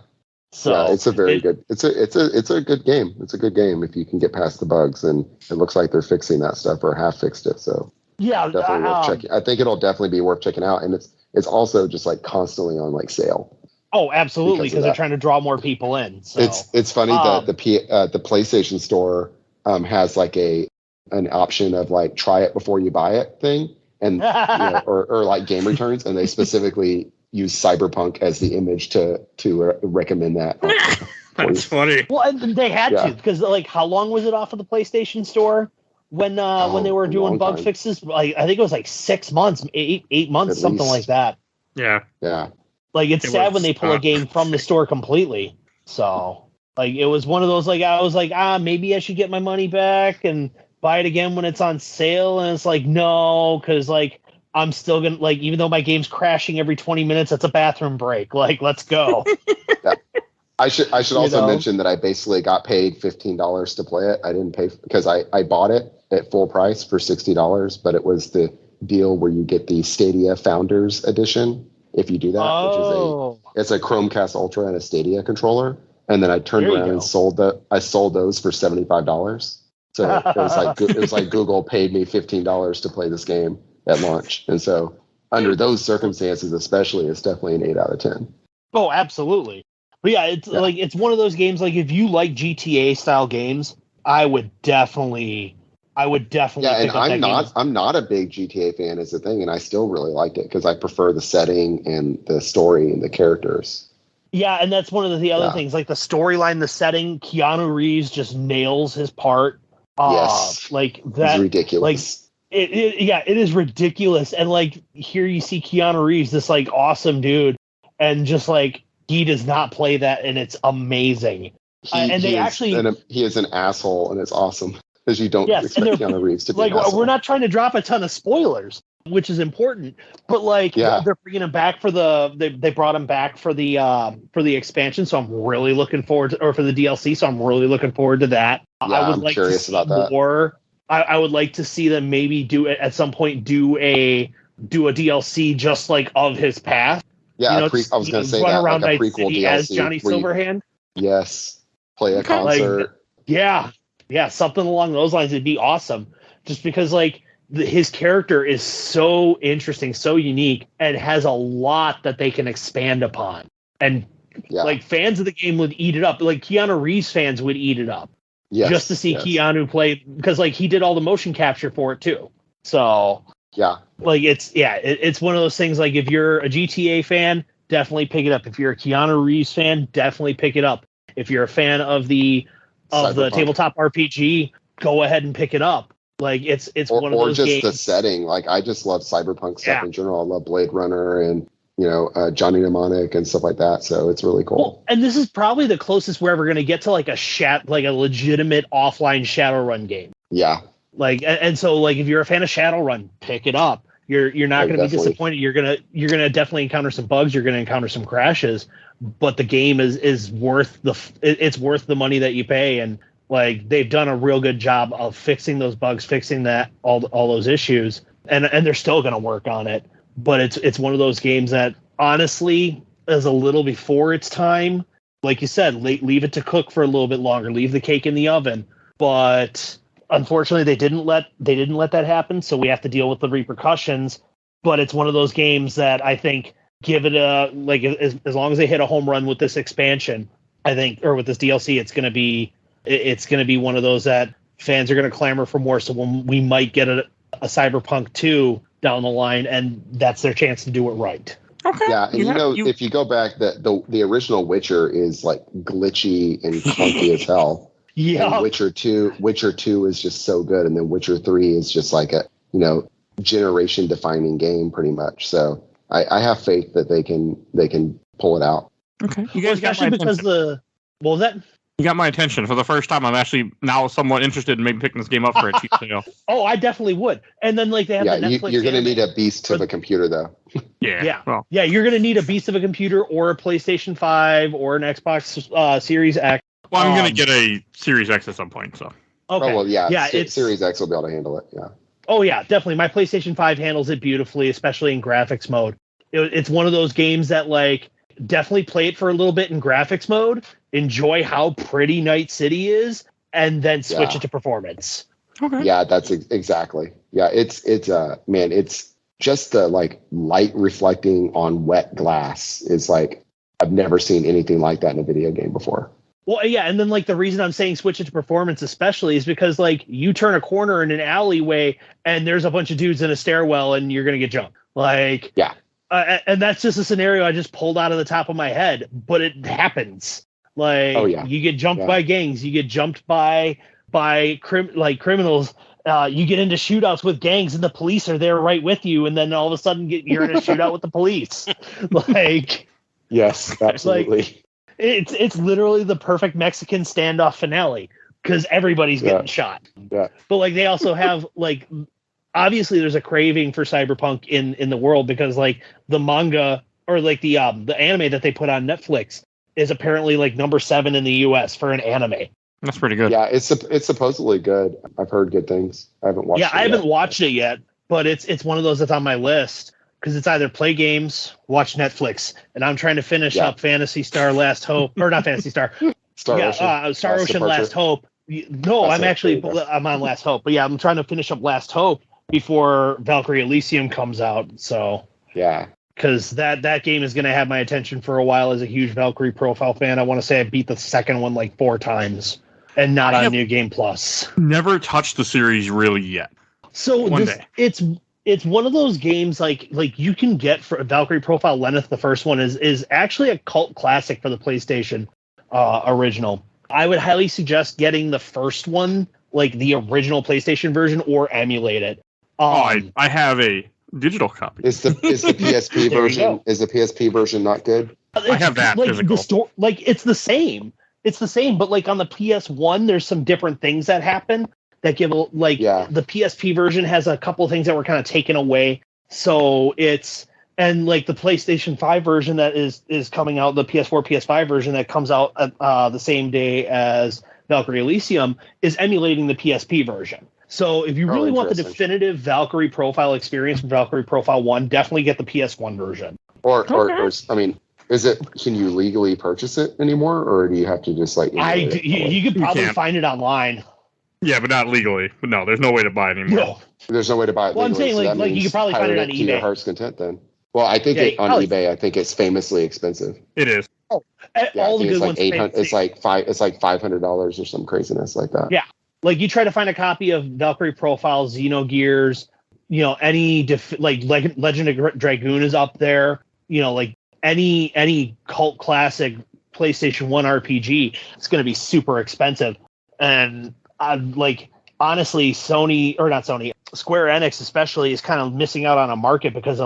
So yeah, it's a very good. It's a good game. It's a good game if you can get past the bugs, and it looks like they're fixing that stuff or have fixed it. So yeah, definitely worth checking. I think it'll definitely be worth checking out, and it's also just like constantly on like sale. Oh, absolutely, Because because they're trying to draw more people in. So it's funny that the PlayStation Store has like an option of like try it before you buy it thing, and or like game returns, and they specifically use Cyberpunk as the image to recommend that. That's funny. Well, and they had to, because like how long was it off of the PlayStation Store when they were doing bug fixes? Like I think it was like 6 months, eight months, At something least. like that. Yeah. Like it's sad when they pull a game from the store completely. So like it was one of those, like I was like, maybe I should get my money back and buy it again when it's on sale. And it's like, no, because like I'm still gonna, like, even though my game's crashing every 20 minutes, that's a bathroom break. Like, let's go. I should also mention that I basically got paid $15 to play it. I didn't pay because I bought it at full price for $60, but it was the deal where you get the Stadia Founders Edition if you do that, which is a Chromecast Ultra and a Stadia controller. And then I turned around and sold those for $75. So it was like Google paid me $15 to play this game at launch. And so under those circumstances, especially, it's definitely an 8 out of 10. Oh, absolutely. But yeah, like it's one of those games, like if you like GTA style games, I would definitely and I'm not a big GTA fan is the thing, and I still really liked it because I prefer the setting and the story and the characters. Yeah, and that's one of the other things, like the storyline, the setting. Keanu Reeves just nails his part. Yes, like that. It's ridiculous. Like it is ridiculous. And like here you see Keanu Reeves, this like awesome dude, and just like he does not play that, and it's amazing. He is an asshole, and it's awesome because you don't expect Keanu Reeves to be like. an asshole. We're not trying to drop a ton of spoilers, which is important, but like they're bringing him back for they brought him back for the expansion, so I'm really looking forward to, or for the DLC, so I'm really looking forward to that. I'm curious about that. More. I would like to see them maybe do it at some point. Do a DLC just like of his past. Yeah, I was going to say that, like a prequel DLC as Johnny Silverhand. Yes, play a concert. Like, something along those lines would be awesome. Just because like his character is so interesting, so unique, and has a lot that they can expand upon. And like fans of the game would eat it up. Like Keanu Reeves fans would eat it up. Yes, just to see Keanu play, because like he did all the motion capture for it too. So like it's one of those things. Like if you're a GTA fan, definitely pick it up. If you're a Keanu Reeves fan, definitely pick it up. If you're a fan of the tabletop RPG, go ahead and pick it up. Like it's one of those games. Or just the setting. Like I just love cyberpunk stuff in general. I love Blade Runner and Johnny Mnemonic and stuff like that. So it's really cool. Well, and this is probably the closest we're ever going to get to like a legitimate offline Shadowrun game. Yeah. Like and so like if you're a fan of Shadowrun, pick it up. You're not going to be disappointed. You're gonna definitely encounter some bugs. You're going to encounter some crashes, but the game is worth worth the money that you pay. And like they've done a real good job of fixing those bugs, fixing that all those issues, and they're still going to work on it. But it's one of those games that honestly is a little before its time. Like you said, leave it to cook for a little bit longer. Leave the cake in the oven. But unfortunately, they didn't let that happen. So we have to deal with the repercussions. But it's one of those games that I think give it a like as long as they hit a home run with this expansion, I think, or with this DLC, it's gonna be one of those that fans are gonna clamor for more. So when we might get a Cyberpunk 2 down the line, and that's their chance to do it right. Okay. Yeah, and if you go back, the original Witcher is like glitchy and clunky as hell. Yeah. And Witcher 2 is just so good, and then Witcher 3 is just like a generation defining game pretty much. So I have faith that they can pull it out. Okay. You guys got especially because you got my attention. For the first time, I'm actually now somewhat interested in maybe picking this game up for a cheap sale. Oh, I definitely would. And then like they have the Netflix. You're going to need a beast of a computer though. Yeah. Well. Yeah, you're going to need a beast of a computer or a PlayStation 5 or an Xbox Series X. Well, I'm going to get a Series X at some point. So. Okay. Oh, well, yeah. Series X will be able to handle it. Yeah. Oh yeah, definitely. My PlayStation 5 handles it beautifully, especially in graphics mode. It's one of those games that like definitely play it for a little bit in graphics mode, enjoy how pretty Night City is, and then switch it to performance. Okay. Yeah, that's exactly. Yeah, it's man, it's just the like light reflecting on wet glass is like I've never seen anything like that in a video game before. Well, yeah, and then like the reason I'm saying switch it to performance especially is because like you turn a corner in an alleyway and there's a bunch of dudes in a stairwell and you're gonna get jumped. Like, yeah, and that's just a scenario I just pulled out of the top of my head, but it happens. Like, you get jumped by gangs, you get jumped by criminals. You get into shootouts with gangs and the police are there right with you, and then all of a sudden you're in a shootout with the police. Like, yes, absolutely. Like, it's literally the perfect Mexican standoff finale because everybody's getting shot. Yeah. But like they also have like obviously there's a craving for cyberpunk in the world because like the manga or like the anime that they put on Netflix is apparently like number 7 in the US for an anime. That's pretty good. Yeah, it's supposedly good. I've heard good things. I haven't watched it. I haven't watched it yet, but it's one of those that's on my list. Because it's either play games, watch Netflix, and I'm trying to finish up Phantasy Star Last Hope, or not Phantasy Star, Star Ocean Last Hope. No, I'm on Last Hope, but yeah, I'm trying to finish up Last Hope before Valkyrie Elysium comes out. So yeah, because that game is going to have my attention for a while as a huge Valkyrie profile fan. I want to say I beat the second one like 4 times, and not on New Game Plus. Never touched the series really yet. So it's one of those games like you can get for Valkyrie Profile Lenneth. The first one is actually a cult classic for the PlayStation original. I would highly suggest getting the first one, like the original PlayStation version, or emulate it. I have a digital copy. Is the PSP version? Is the PSP version not good? I have that like physical. It's the same. It's the same, but like on the PS1, there's some different things that happen. That give the PSP version has a couple of things that were kind of taken away. So and like the PlayStation 5 version that is coming out, the PS4, PS5 version that comes out the same day as Valkyrie Elysium is emulating the PSP version. So if you really want the definitive Valkyrie Profile experience from Valkyrie Profile 1, definitely get the PS1 version. Or I mean, can you legally purchase it anymore, or do you have to just like? You could probably find it online. Yeah, but not legally. But no, there's no way to buy it anymore. No. There's no way to buy it legally. I'm saying, like you could probably find it on eBay. To your heart's content, then. Well, I think on eBay, I think it's famously expensive. It is. Oh, all the good ones. It's like $500 or some craziness like that. Yeah, like you try to find a copy of Valkyrie Profile, Xenogears, any like Legend of Dragoon is up there. Like any cult classic PlayStation 1 RPG, it's going to be super expensive. And honestly, Square Enix especially is kind of missing out on a market because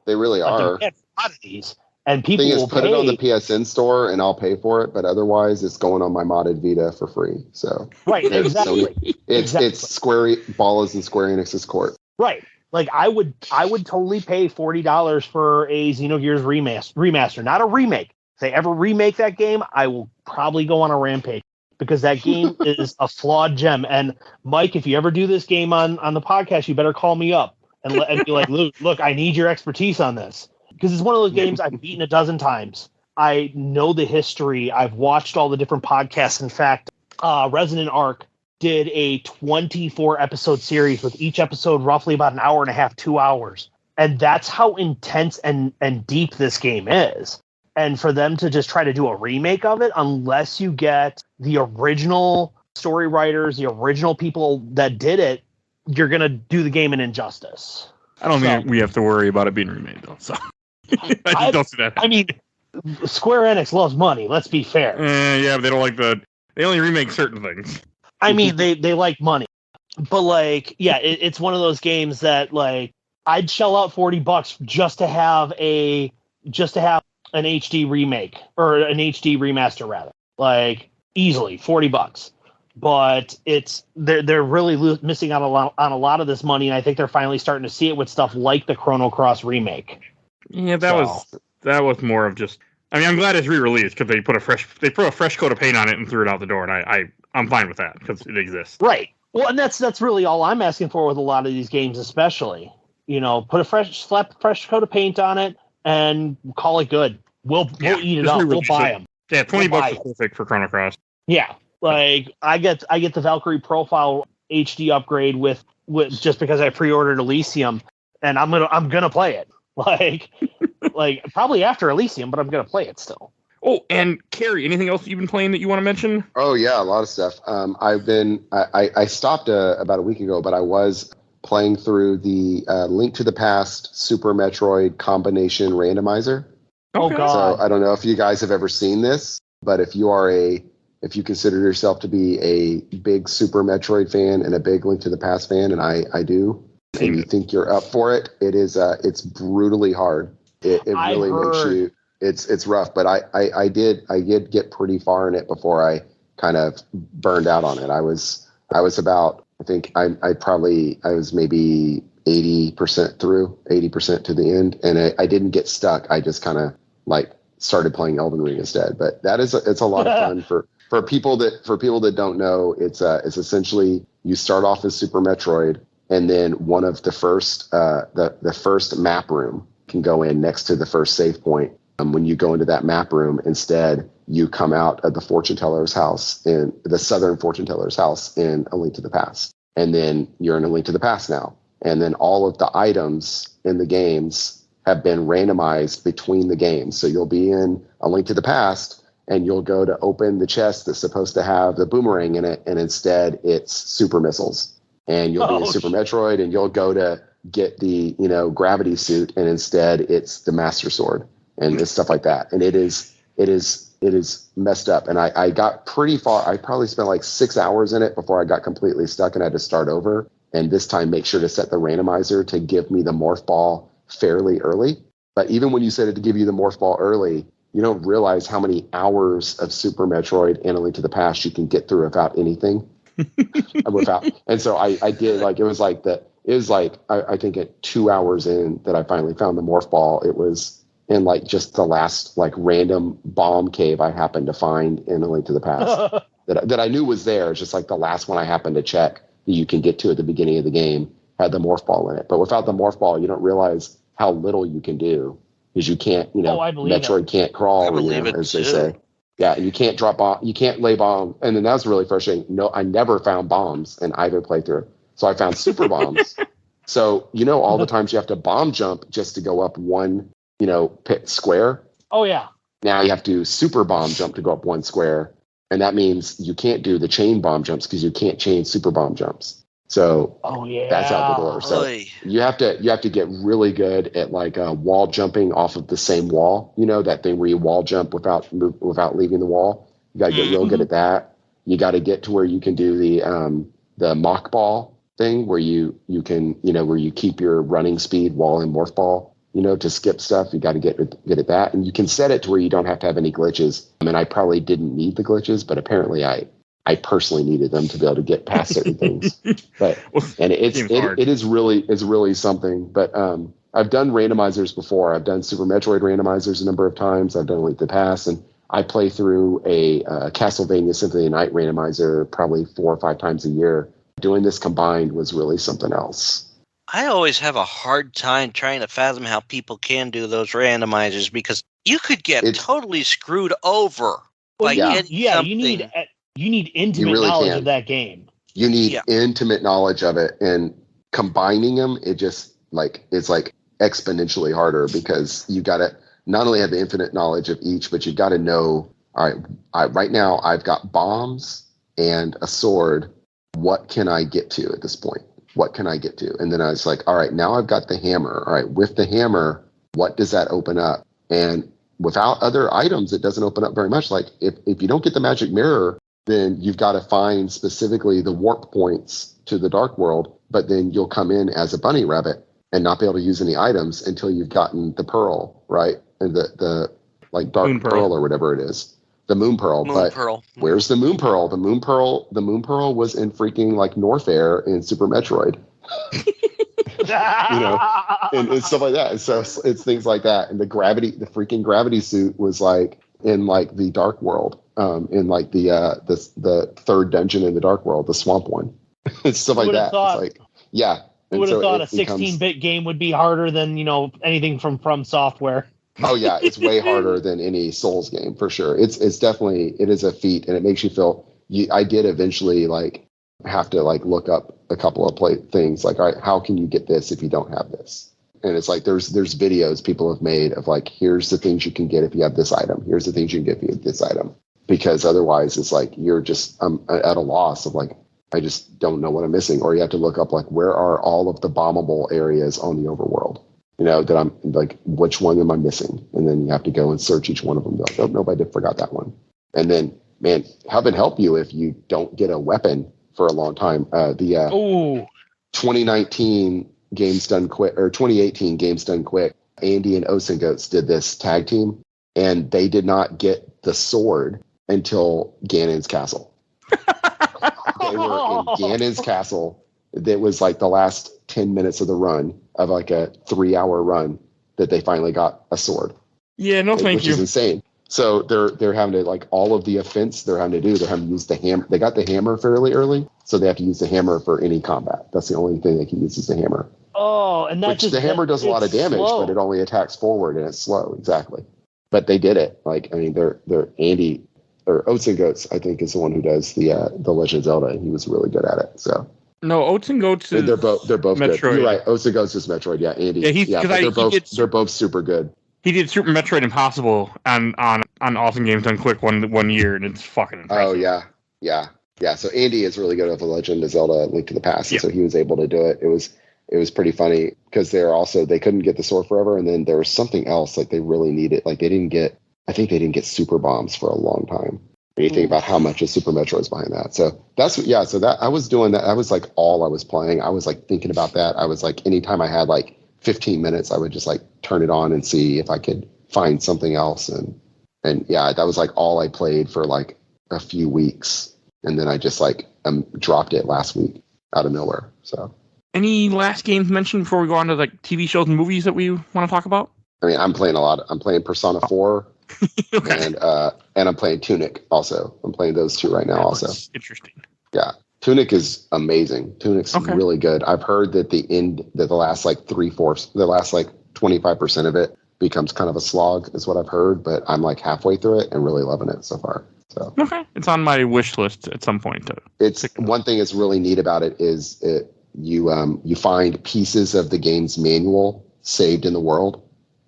they really are. Commodities, and people will put it on the PSN store and I'll pay for it, but otherwise it's going on my modded Vita for free. So right, exactly. It's Square Ball in Square Enix's court. Right. Like I would totally pay $40 for a Xenogears remaster, not a remake. If they ever remake that game, I will probably go on a rampage. Because that game is a flawed gem. And Mike, if you ever do this game on the podcast, you better call me up and be like, look, I need your expertise on this. Because it's one of those games I've beaten a dozen times. I know the history. I've watched all the different podcasts. In fact, Resonant Arc did a 24 episode series with each episode roughly about an hour and a half, 2 hours. And that's how intense and deep this game is. And for them to just try to do a remake of it, unless you get the original story writers, the original people that did it, you're going to do the game an injustice. I don't think we have to worry about it being remade, though. So I just don't see that. I mean, Square Enix loves money. Let's be fair. Yeah, but they don't like they only remake certain things. I mean, they like money. But, like, yeah, it's one of those games that, like, I'd shell out $40 just to have an HD remake or an HD remaster rather, like easily $40, but they're really missing out on a lot of this money. And I think they're finally starting to see it with stuff like the Chrono Cross remake. Yeah, that was more of just, I mean, I'm glad it's re-released because they put a fresh coat of paint on it and through it out the door. And I'm fine with that because it exists. Right. Well, and that's really all I'm asking for with a lot of these games, especially, put slap a fresh coat of paint on it and call it good. we'll eat it just up. We'll re-release buy it. them. Yeah, $20 buy is it. perfect for Chrono Cross. Yeah, like I get the Valkyrie Profile HD upgrade with just because I pre-ordered Elysium, and I'm gonna play it. Like probably after Elysium, but I'm gonna play it still. Oh, and Kerry, anything else you've been playing that you want to mention? Oh yeah, a lot of stuff. I stopped about a week ago, but I was playing through the Link to the Past Super Metroid combination randomizer. Oh Okay. God! So I don't know if you guys have ever seen this, but if you consider yourself to be a big Super Metroid fan and a big Link to the Past fan, and I do, and you think you're up for it, it's brutally hard. It really makes you. It's rough, but I did get pretty far in it before I kind of burned out on it. I was about, I think I was maybe 80% through, 80% to the end, and I didn't get stuck. I just kind of like started playing Elden Ring instead. But it's a lot of fun for people that don't know. It's essentially you start off as Super Metroid, and then one of the first the first map room can go in next to the first save point. When you go into that map room, instead, you come out of the fortune teller's house in the southern fortune teller's house in A Link to the Past. And then you're in A Link to the Past now. And then all of the items in the games have been randomized between the games. So you'll be in A Link to the Past and you'll go to open the chest that's supposed to have the boomerang in it. And instead it's super missiles. And you'll be in Super Metroid and you'll go to get the, gravity suit. And instead it's the Master Sword. And stuff like that. And it is messed up. And I got pretty far. I probably spent like 6 hours in it before I got completely stuck and had to start over. And this time make sure to set the randomizer to give me the morph ball fairly early. But even when you set it to give you the morph ball early, you don't realize how many hours of Super Metroid and A Link to the Past you can get through without anything. And so I did, like, it was like I think at 2 hours in that I finally found the morph ball. It was in like just the last like random bomb cave I happened to find in A Link to the Past that I knew was there. It's just like the last one I happened to check that you can get to at the beginning of the game had the morph ball in it. But without the morph ball, you don't realize how little you can do because you can't, Metroid can't crawl, as they say. Yeah, and you can't drop bomb, you can't lay bomb, and then that was really frustrating. No, I never found bombs in either playthrough, so I found super bombs. So all the times you have to bomb jump just to go up one pit square. Oh yeah. Now you have to super bomb jump to go up one square, and that means you can't do the chain bomb jumps because you can't chain super bomb jumps. So that's out the door. So you have to get really good at like wall jumping off of the same wall. That thing where you wall jump without leaving the wall. You got to get real good at that. You got to get to where you can do the mock ball thing where you can where you keep your running speed while in morph ball. To skip stuff, you got to get good at that. And you can set it to where you don't have to have any glitches. I mean, I probably didn't need the glitches, but apparently I personally needed them to be able to get past certain things. But and it is really something. But I've done randomizers before. I've done Super Metroid randomizers a number of times. I've done Link to the Past, and I play through a Castlevania Symphony of the Night randomizer probably 4 or 5 times a year. Doing this combined was really something else. I always have a hard time trying to fathom how people can do those randomizers because you could get totally screwed over by getting something. You need intimate knowledge of that game. You need intimate knowledge of it, and combining them, it's like exponentially harder because you got to not only have the infinite knowledge of each, but you got to know. All right, right now I've got bombs and a sword. What can I get to at this point? What can I get to? And then I was like, all right, now I've got the hammer. All right, with the hammer, what does that open up? And without other items, it doesn't open up very much. Like if you don't get the magic mirror, then you've got to find specifically the warp points to the dark world, but then you'll come in as a bunny rabbit and not be able to use any items until you've gotten the pearl, right? And the like dark pearl or whatever it is. The moon pearl. Where's the moon pearl? The moon pearl was in freaking like Norfair in Super Metroid. And stuff like that. And so it's things like that. And the freaking gravity suit was like in like the dark world, in like the third dungeon in the dark world, the swamp one. It's stuff like that. It's like, yeah. Who would have thought a 16-bit game would be harder than anything from Software? Oh yeah, it's way harder than any Souls game for sure. It is a feat, and it makes you feel. I did eventually like have to like look up a couple of things like, all right, how can you get this if you don't have this? And it's like there's videos people have made of like, here's the things you can get if you have this item. Here's the things you can get if you have this item. Because otherwise, it's like you're just at a loss of like, I just don't know what I'm missing. Or you have to look up like, where are all of the bombable areas on the overworld? That I'm like, which one am I missing? And then you have to go and search each one of them. Like, oh, nope, I forgot that one. And then, man, heaven help you if you don't get a weapon for a long time. 2019 Games Done Quick, or 2018 Games Done Quick, Andy and Osengoats did this tag team, and they did not get the sword until Ganon's Castle. They were in Ganon's Castle. That was like the last 10 minutes of the run of like a 3-hour run that they finally got a sword. Yeah, no, thank which you. Is insane. So they're having to like all of the offense they're having to use the hammer. They got the hammer fairly early, so they have to use the hammer for any combat. That's the only thing they can use is the hammer. Oh, and that's the hammer does a lot of damage, but it only attacks forward and it's slow. Exactly. But they did it. Like, I mean, they're Andy or Oats and Goats, I think, is the one who does the Legend of Zelda, and he was really good at it. So no, Oats and Goats is they're both Metroid. Good. You're right. Oats and Goats is Metroid. Yeah, Andy. They're both super good. He did Super Metroid Impossible on Awesome Games Done Quick one year, and it's fucking impressive. Oh yeah. So Andy is really good at the Legend of Zelda: Link to the Past, and so he was able to do it. It was pretty funny because they couldn't get the sword forever, and then there was something else like they really needed. Like they didn't get super bombs for a long time. And you think about how much of Super Metroid is behind that. So I was doing that. That was like all I was playing. I was like thinking about that. I was like, anytime I had like 15 minutes, I would just like turn it on and see if I could find something else. And yeah, that was like all I played for like a few weeks. And then I just like dropped it last week out of nowhere. So any last games mentioned before we go on to like TV shows and movies that we want to talk about? I mean, I'm playing a lot. I'm playing Persona 4 okay. And I'm playing Tunic also. I'm playing those two right now also. Interesting. Yeah. Tunic is amazing. Tunic's really good. I've heard that the last like 3/4, the last like 25% of it becomes kind of a slog is what I've heard, but I'm like halfway through it and really loving it so far. So okay. It's on my wish list at some point. It's one thing that's really neat about it is you find pieces of the game's manual saved in the world,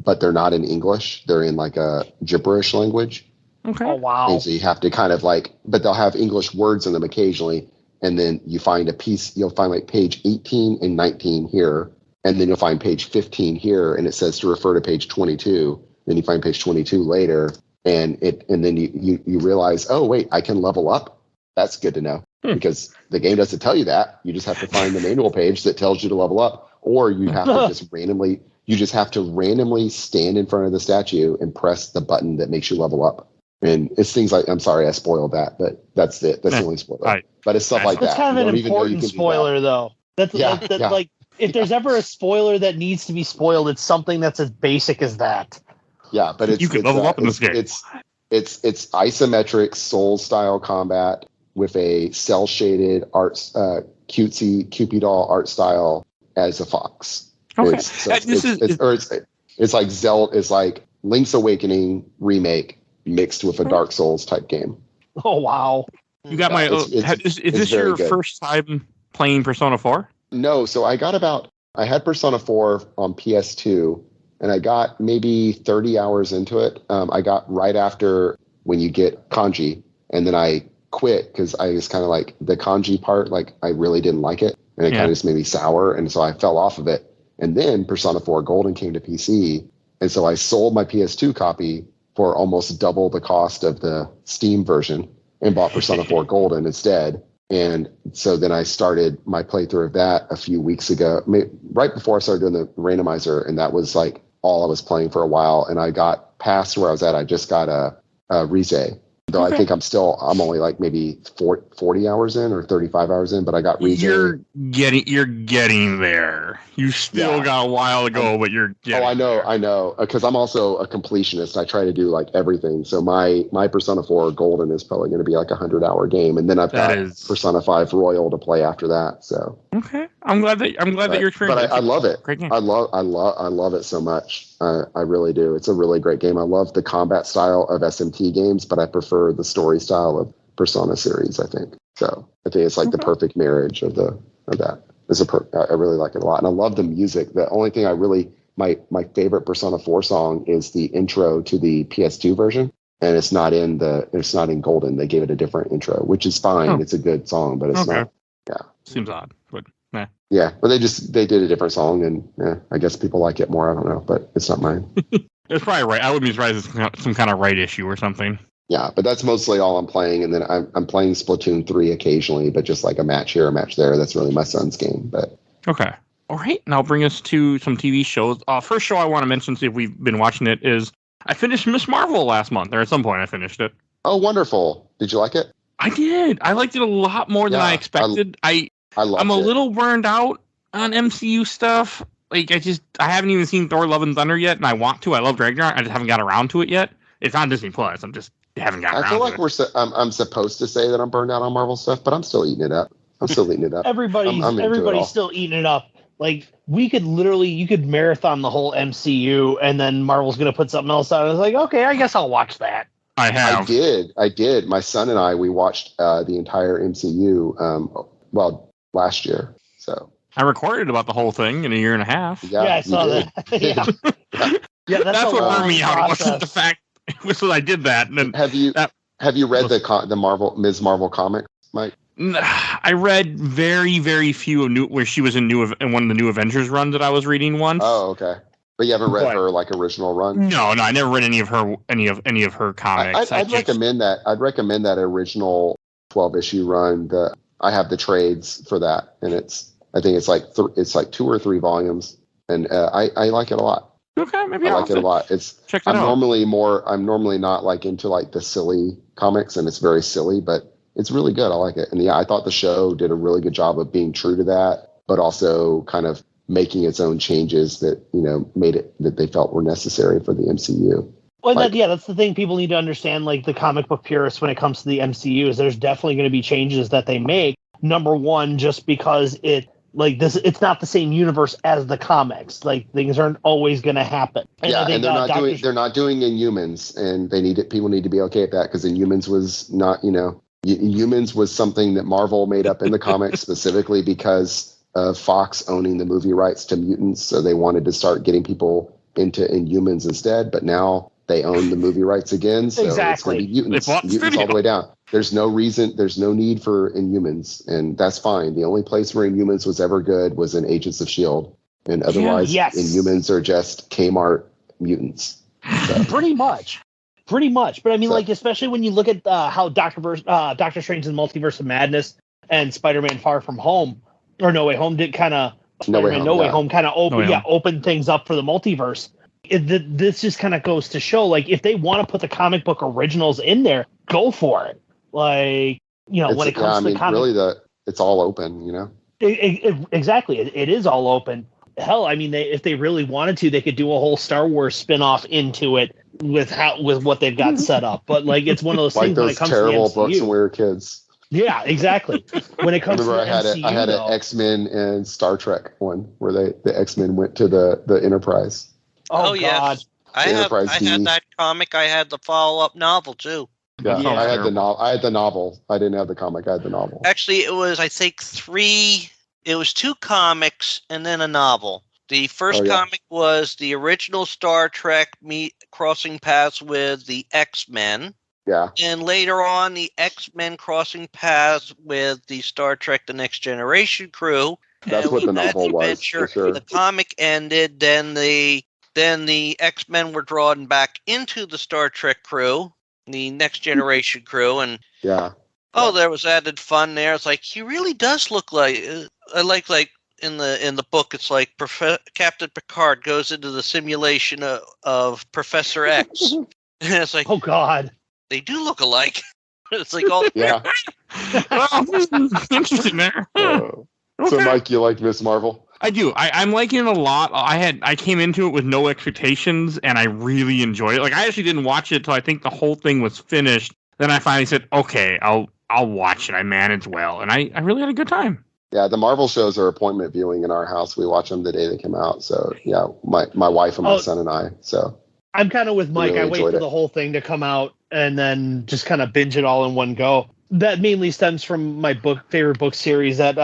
but they're not in English. They're in like a gibberish language. Okay. Oh, wow. And so you have to kind of like, but they'll have English words in them occasionally. And then you find a piece, you'll find like page 18 and 19 here. And then you'll find page 15 here. And it says to refer to page 22. Then you find page 22 later. And then you realize, oh, wait, I can level up. That's good to know because the game doesn't tell you that. You just have to find the manual page that tells you to level up, or you have to just randomly stand in front of the statue and press the button that makes you level up. And it's things like, I'm sorry, I spoiled that, but that's it. That's the only spoiler. But it's stuff like that. That's kind of an important spoiler, though. That's like, if there's ever a spoiler that needs to be spoiled, it's something that's as basic as that. Yeah, but you can level up in this game. It's isometric Souls style combat with a cell shaded art, cutesy Cupid doll art style as a fox. Okay, it's like Zelda. It's like Link's Awakening remake mixed with a Dark Souls type game. Oh wow! You got my. Is this your first time playing Persona 4? No, so I had Persona 4 on PS2, and I got maybe 30 hours into it. I got right after when you get kanji, and then I quit because I was kind of like the kanji part, like I really didn't like it, and it kind of just made me sour, and so I fell off of it. And then Persona 4 Golden came to PC, and so I sold my PS2 copy for almost double the cost of the Steam version and bought Persona 4 Golden instead. And so then I started my playthrough of that a few weeks ago, right before I started doing the randomizer, and that was like all I was playing for a while. And I got past where I was at. I just got a Rize. Though I think I'm only like maybe 40 hours in or 35 hours in, but I got Rize. You're getting there. You still got a while to go, but you're getting I know. Because I'm also a completionist. I try to do like everything. So my Persona 4 Golden is probably going to be like a 100-hour game, and then I've got Persona 5 Royal to play after that. So okay, I'm glad that you're experiencing. But I love it. Great game. I love it so much. I really do. It's a really great game. I love the combat style of SMT games, but I prefer the story style of Persona series, I think. So I think it's like the perfect marriage of that. I really like it a lot. And I love the music. The only thing my favorite Persona 4 song is the intro to the PS2 version. And it's not in Golden. They gave it a different intro, which is fine. Oh. It's a good song, but it's not. Yeah. Seems odd, but nah. Yeah, but they did a different song, and I guess people like it more. I don't know, but it's not mine. It's probably right. I wouldn't be surprised it's some kind of right issue or something. Yeah, but that's mostly all I'm playing, and then I'm playing Splatoon 3 occasionally, but just like a match here, a match there. That's really my son's game. But okay, all right. Now bring us to some TV shows. First show I want to mention, see if we've been watching it, is I finished Miss Marvel last month, or at some point I finished it. Oh, wonderful! Did you like it? I did. I liked it a lot more than I expected. I'm a little burned out on MCU stuff. Like I haven't even seen Thor: Love and Thunder yet, and I want to. I love Ragnarok. I just haven't got around to it yet. It's on Disney Plus. I'm just haven't gotten around to it. I feel like I'm supposed to say that I'm burned out on Marvel stuff, but I'm still eating it up. Everybody's still eating it up. Like you could marathon the whole MCU, and then Marvel's gonna put something else out. I was like, okay, I guess I'll watch that. I did. My son and we watched the entire MCU. Last year. So I recorded about the whole thing in a year and a half. Yeah, I saw that. Yeah, that's what burned me out. Wasn't the fact I did that. And then have you read the Marvel Ms. Marvel comic, Mike? I read very, very few where she was in one of the New Avengers runs that I was reading once. Oh, okay. But you haven't read her original run? No, I never read any of her comics. I'd recommend that. I'd recommend that original 12-issue run. I have the trades for that, and I think it's like 2 or 3 volumes, and I like it a lot. Okay, maybe I like it a lot. I'm normally not like into like the silly comics, and it's very silly, but it's really good. I like it, and I thought the show did a really good job of being true to that, but also kind of making its own changes that made it that they felt were necessary for the MCU. Well, that's the thing people need to understand, like the comic book purists, when it comes to the MCU, is there's definitely going to be changes that they make. Number one, just because it's not the same universe as the comics. Like things aren't always going to happen. And they're not doing Inhumans, and people need to be okay with that, because Inhumans was not, Inhumans was something that Marvel made up in the comics specifically because of Fox owning the movie rights to mutants, so they wanted to start getting people into Inhumans instead. But now they own the movie rights again, so it's going to be mutants all the way down. There's no need for Inhumans, and that's fine. The only place where Inhumans was ever good was in Agents of S.H.I.E.L.D., and otherwise Inhumans are just Kmart mutants. So. Pretty much. But I mean, especially when you look at how Doctor Strange and the Multiverse of Madness and Spider-Man Far From Home, or No Way Home, did kind of Way Home kind of open things up for the multiverse. This just kind of goes to show, like, if they want to put the comic book originals in there, go for it. Like, when it comes to the comic, it's all open. Exactly, it is all open. Hell, I mean, if they really wanted to, they could do a whole Star Wars spin-off into it with what they've got set up. But like, it's one of those things when it comes to the MCU. Like those terrible books when we were kids. Yeah, exactly. When it comes to the MCU, I had an X-Men and Star Trek one where the X-Men went to the Enterprise. Oh God. Yes. I had that comic. I had the follow-up novel too. Yeah, I had the novel. I had the novel. I didn't have the comic. I had the novel. Actually, it was, I think, 3. It was 2 comics and then a novel. The first comic was the original Star Trek crossing paths with the X-Men. Yeah. And later on, the X-Men crossing paths with the Star Trek: The Next Generation crew. That's what the novel was. For sure. The comic ended. Then the X-Men were drawn back into the Star Trek crew, the Next Generation crew, and there was added fun there. It's like, he really does look like I like in the book. It's like Captain Picard goes into the simulation of Professor X, and it's like, oh God, they do look alike. It's like all interesting there. So, Mike, you like Miss Marvel? I do. I'm liking it a lot. I came into it with no expectations, and I really enjoyed it. Like, I actually didn't watch it till I think the whole thing was finished. Then I finally said, okay, I'll watch it. I managed well, and I really had a good time. Yeah, the Marvel shows are appointment viewing in our house. We watch them the day they come out. So yeah, my wife and my son and I. So I'm kind of with Mike. really I wait for the whole thing to come out and then just kind of binge it all in one go. That mainly stems from my favorite book series that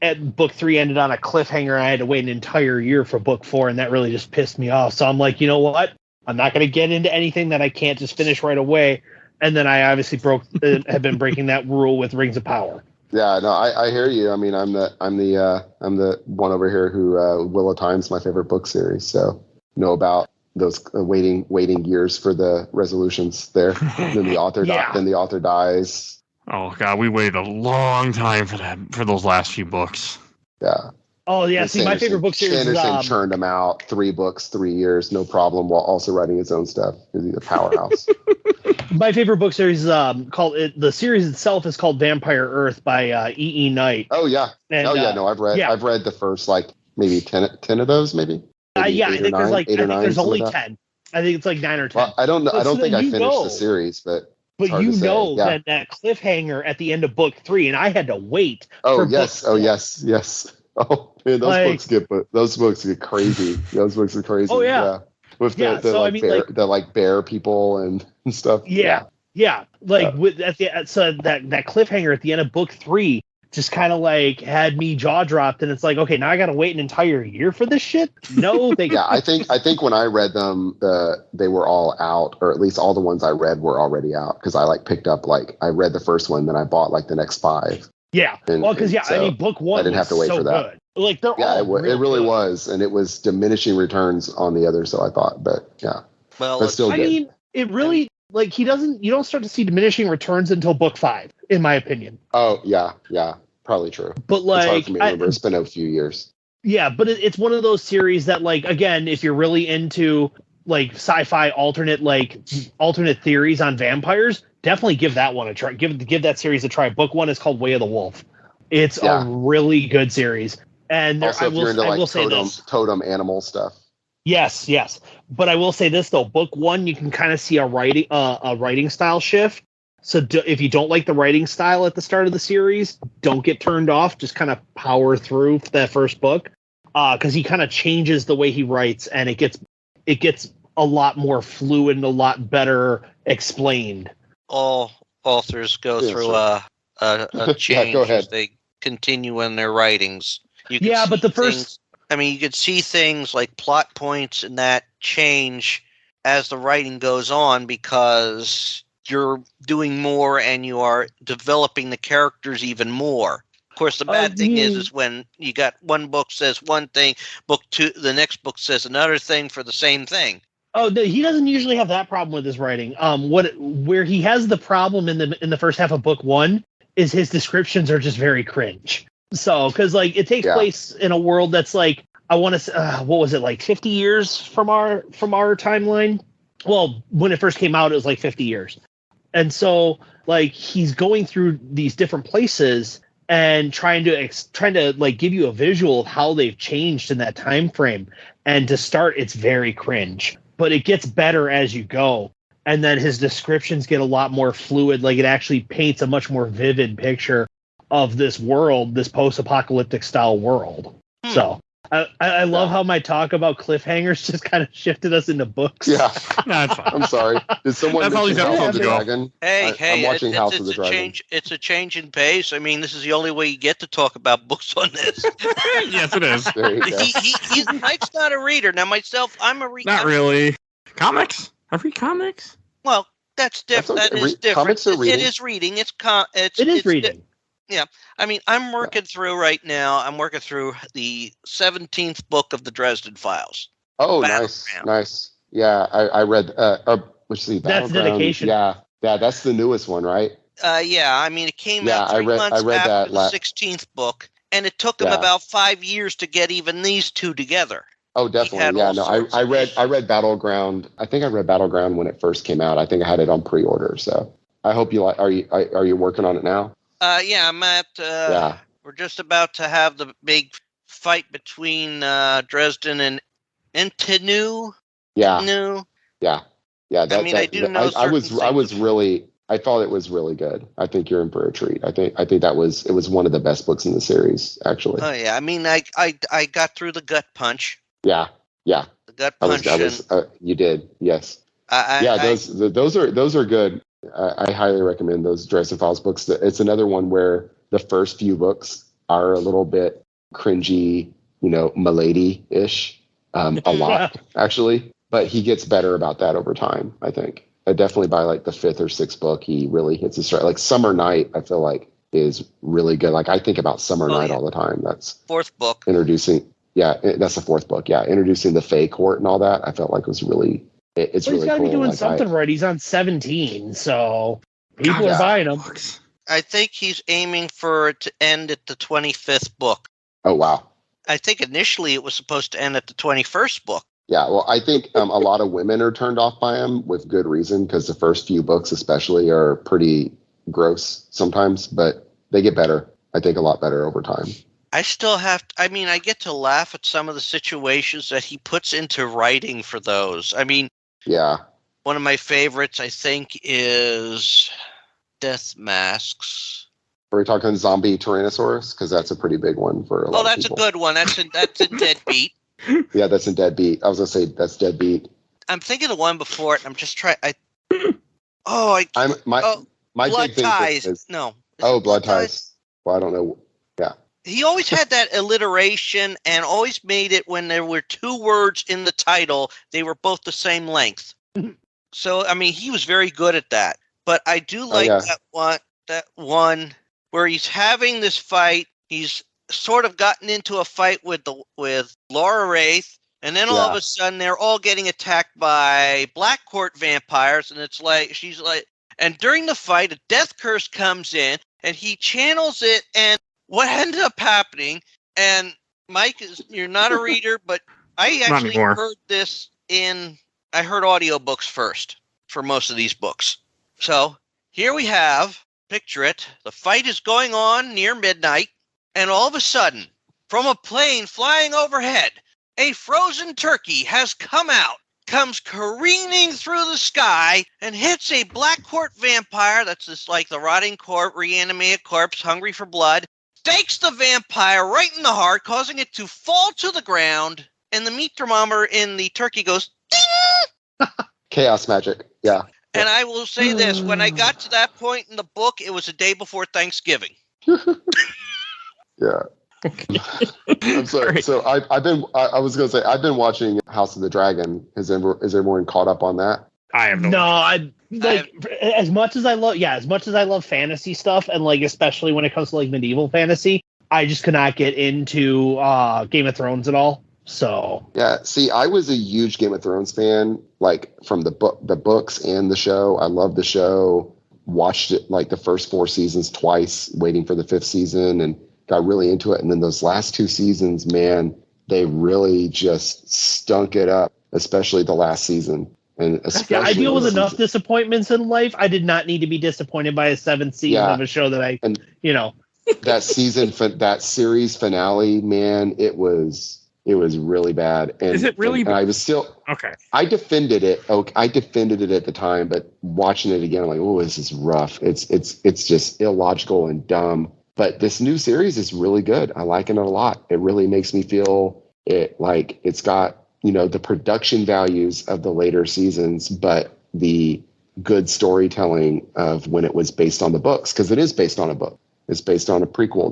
at book 3 ended on a cliffhanger. And I had to wait an entire year for book 4, and that really just pissed me off. So I'm like, you know what? I'm not going to get into anything that I can't just finish right away. And then I obviously have been breaking that rule with Rings of Power. Yeah, no, I hear you. I mean, I'm the one over here who Wheel of Time's my favorite book series. So know about those waiting years for the resolutions there. Then the author dies. Oh god, we waited a long time for those last few books. Yeah. Oh yeah, see, my favorite book series Sanderson is churned them out 3 books, 3 years, no problem, while also writing his own stuff. He's a powerhouse. My favorite book series is the series itself is called Vampire Earth by E.E. Knight. Oh yeah. And, I've read the first maybe 10 of those maybe. Yeah, I think there's only 10. I think it's like 9 or 10. Well, I don't know. I don't think I finished the series, but that cliffhanger at the end of book 3, and I had to wait. Oh yes. Oh man, those books get crazy. Those books are crazy. Oh yeah. With the bear people and stuff. Yeah. With that cliffhanger at the end of book 3 just kind of like had me jaw dropped, and it's like, okay, now I got to wait an entire year for this shit. No, yeah, I think when I read them, they were all out, or at least all the ones I read were already out because I picked up I read the first one, then I bought the next 5. Yeah, book 1 I didn't have to wait for that. Good. It really was, and it was diminishing returns on the other, so I thought, but yeah. Well, but still, it really you don't start to see diminishing returns until book 5, in my opinion. Oh yeah, probably true. But it's hard for me to remember. It's been a few years. Yeah, but it's one of those series that again, if you're really into sci-fi alternate theories on vampires, definitely give that one a try. Give that series a try. Book 1 is called Way of the Wolf. It's a really good series. And also, if you're into totem animal stuff. Yes. But I will say this though, book 1 you can kind of see a writing style shift. So if you don't like the writing style at the start of the series, don't get turned off. Just kind of power through that first book, because he kind of changes the way he writes, and it gets a lot more fluid and a lot better explained. All authors go through a change as they continue in their writings. You could see things like plot points and that change as the writing goes on because you're doing more and you are developing the characters even more. Of course, the bad thing is when you got one book says one thing, book 2, the next book says another thing for the same thing. Oh, no, he doesn't usually have that problem with his writing. Where he has the problem in the first half of book 1 is his descriptions are just very cringe. So, because it takes place in a world that's I want to say, what was it, 50 years from our timeline? Well, when it first came out, it was 50 years. And so, he's going through these different places and trying to give you a visual of how they've changed in that time frame. And to start, it's very cringe, but it gets better as you go. And then his descriptions get a lot more fluid. It actually paints a much more vivid picture of this world, this post-apocalyptic style world. So I love how my talk about cliffhangers just kind of shifted us into books. Yeah, that's fine. I'm sorry. Did someone mention House of the Dragon? Hey, I'm watching House of the Dragon. It's a change in pace. I mean, this is the only way you get to talk about books on this. Yes, it is. There you go. Mike's not a reader. Now, myself, I'm a reader. Not really. Comics? I read comics. Well, that's different. That is different. Comics are reading. It is reading. It is reading. Yeah. I mean, I'm working through right now. I'm working through the 17th book of the Dresden Files. Oh, nice. Yeah, I read. Let's see. That's Dedication. Yeah, that's the newest one, right? Yeah. I mean, it came out 3 months after the 16th book, and it took them about 5 years to get even these two together. Oh, definitely. Yeah, no, I read Battleground. I think I read Battleground when it first came out. I think I had it on pre-order. So I hope you like. Are you working on it now? Yeah, I'm at. We're just about to have the big fight between Dresden and Intenu. Yeah. Yeah. I was really I thought it was really good. I think you're in for a treat. I think it was one of the best books in the series, actually. Oh yeah, I mean, I got through the gut punch. Yeah. The gut punch. You did, yes. I Those are good. I highly recommend those Dresden Files books. It's another one where the first few books are a little bit cringy, milady-ish, a lot actually. But he gets better about that over time, I think. Definitely by like the fifth or sixth book, he really hits his stride. Like Summer Night, I feel like is really good. Like I think about Summer Night all the time. That's fourth book. Introducing, that's the fourth book. Yeah, introducing the Fae Court and all that. I felt like was really. It's really cool. He's got to be doing something right. He's on 17, so people are buying them. I think he's aiming for it to end at the 25th book. Oh wow! I think initially it was supposed to end at the 21st book. Yeah, well, I think a lot of women are turned off by him with good reason, because the first few books especially are pretty gross sometimes, but they get better. I think a lot better over time. I still I get to laugh at some of the situations that he puts into writing for those. I mean, yeah. One of my favorites, I think, is Death Masks. Are we talking Zombie Tyrannosaurus? Because that's a pretty big one for a lot of people. Oh, that's a good one. That's in Deadbeat. Yeah, that's in Deadbeat. I was going to say that's Deadbeat. I'm thinking of one before it. I'm just trying. My Blood big thing Ties. Blood Ties. Well, I don't know. Yeah. He always had that alliteration and always made it when there were two words in the title, they were both the same length. So, I mean, he was very good at that. But I do like that one where he's having this fight. He's sort of gotten into a fight with Laura Wraith, and then all of a sudden they're all getting attacked by Black Court vampires, and it's like she's like, and during the fight, a death curse comes in, and he channels it, and what ended up happening, and Mike, you're not a reader, but I actually heard this I heard audiobooks first for most of these books. So here we have, picture it, the fight is going on near midnight, and all of a sudden, from a plane flying overhead, a frozen turkey has comes careening through the sky, and hits a Black Court vampire, that's just like the rotting corpse, reanimated corpse, hungry for blood, stakes the vampire right in the heart, causing it to fall to the ground, and the meat thermometer in the turkey goes ding! Chaos magic, yeah. And I will say this, when I got to that point in the book, it was a day before Thanksgiving. Yeah. I'm sorry. So I was going to say, I've been watching House of the Dragon. Is everyone caught up on that? I have as much as I love fantasy stuff, and like especially when it comes to like medieval fantasy, I just could not get into Game of Thrones at all. So yeah, see, I was a huge Game of Thrones fan, like from the books and the show. I loved the show. Watched it like the first 4 seasons twice, waiting for the 5th season, and got really into it. And then those last 2 seasons, man, they really just stunk it up, especially the last season. And I deal with enough disappointments in life. I did not need to be disappointed by a 7th season of a show that that season, that series finale, man, it was really bad. And is it really? And I was still okay. I defended it. I defended it at the time, but watching it again, I'm like, oh, this is rough. It's just illogical and dumb. But this new series is really good. I like it a lot. It really makes me feel it's got, the production values of the later seasons, but the good storytelling of when it was based on the books, because it is based on a book. It's based on a prequel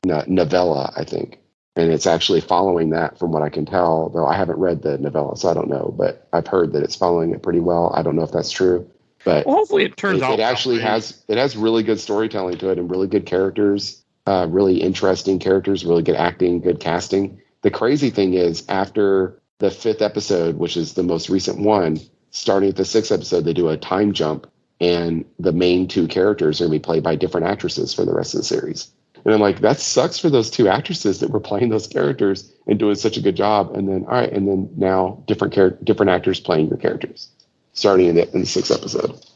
novella, I think. And it's actually following that from what I can tell, though I haven't read the novella, so I don't know. But I've heard that it's following it pretty well. I don't know if that's true. But hopefully it turns out. It actually has really good storytelling to it and really good characters, really interesting characters, really good acting, good casting. The crazy thing is, after the 5th episode, which is the most recent one, starting at the 6th episode, they do a time jump, and the main 2 characters are going to be played by different actresses for the rest of the series. And I'm like, that sucks for those 2 actresses that were playing those characters and doing such a good job. And then now different actors playing your characters, starting in the 6th episode.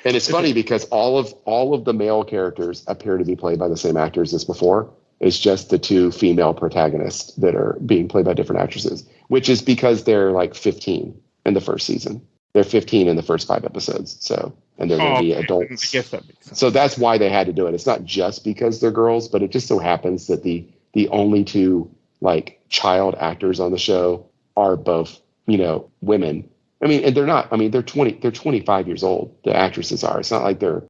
And it's funny because all of the male characters appear to be played by the same actors as before. It's just the 2 female protagonists that are being played by different actresses, which is because they're like 15 in the first season. They're 15 in the first 5 episodes. So and they're going to be I adults. guess that makes sense. So that's why they had to do it. It's not just because they're girls, but it just so happens that the only two like child actors on the show are both, women. I mean, and they're not. I mean, they're 25 years old. The actresses are. It's not like they're.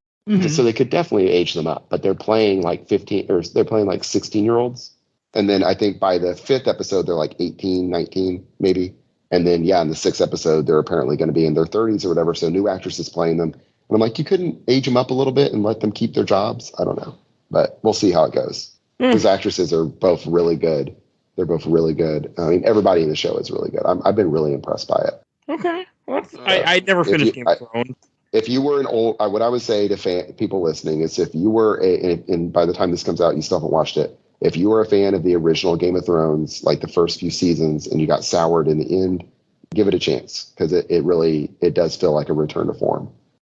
So they could definitely age them up, but they're playing like 15 or they're playing like 16-year-olds. And then I think by the 5th episode, they're like 18, 19, maybe. And then, in the 6th episode, they're apparently going to be in their 30s or whatever. So new actresses playing them. And I'm like, you couldn't age them up a little bit and let them keep their jobs? I don't know. But we'll see how it goes. Those actresses are both really good. They're both really good. I mean, everybody in the show is really good. I've been really impressed by it. Okay. Well, I never finished Game of Thrones. If you were what I would say to people listening is if you were and by the time this comes out, you still haven't watched it. If you were a fan of the original Game of Thrones, like the first few seasons, and you got soured in the end, give it a chance because it does feel like a return to form.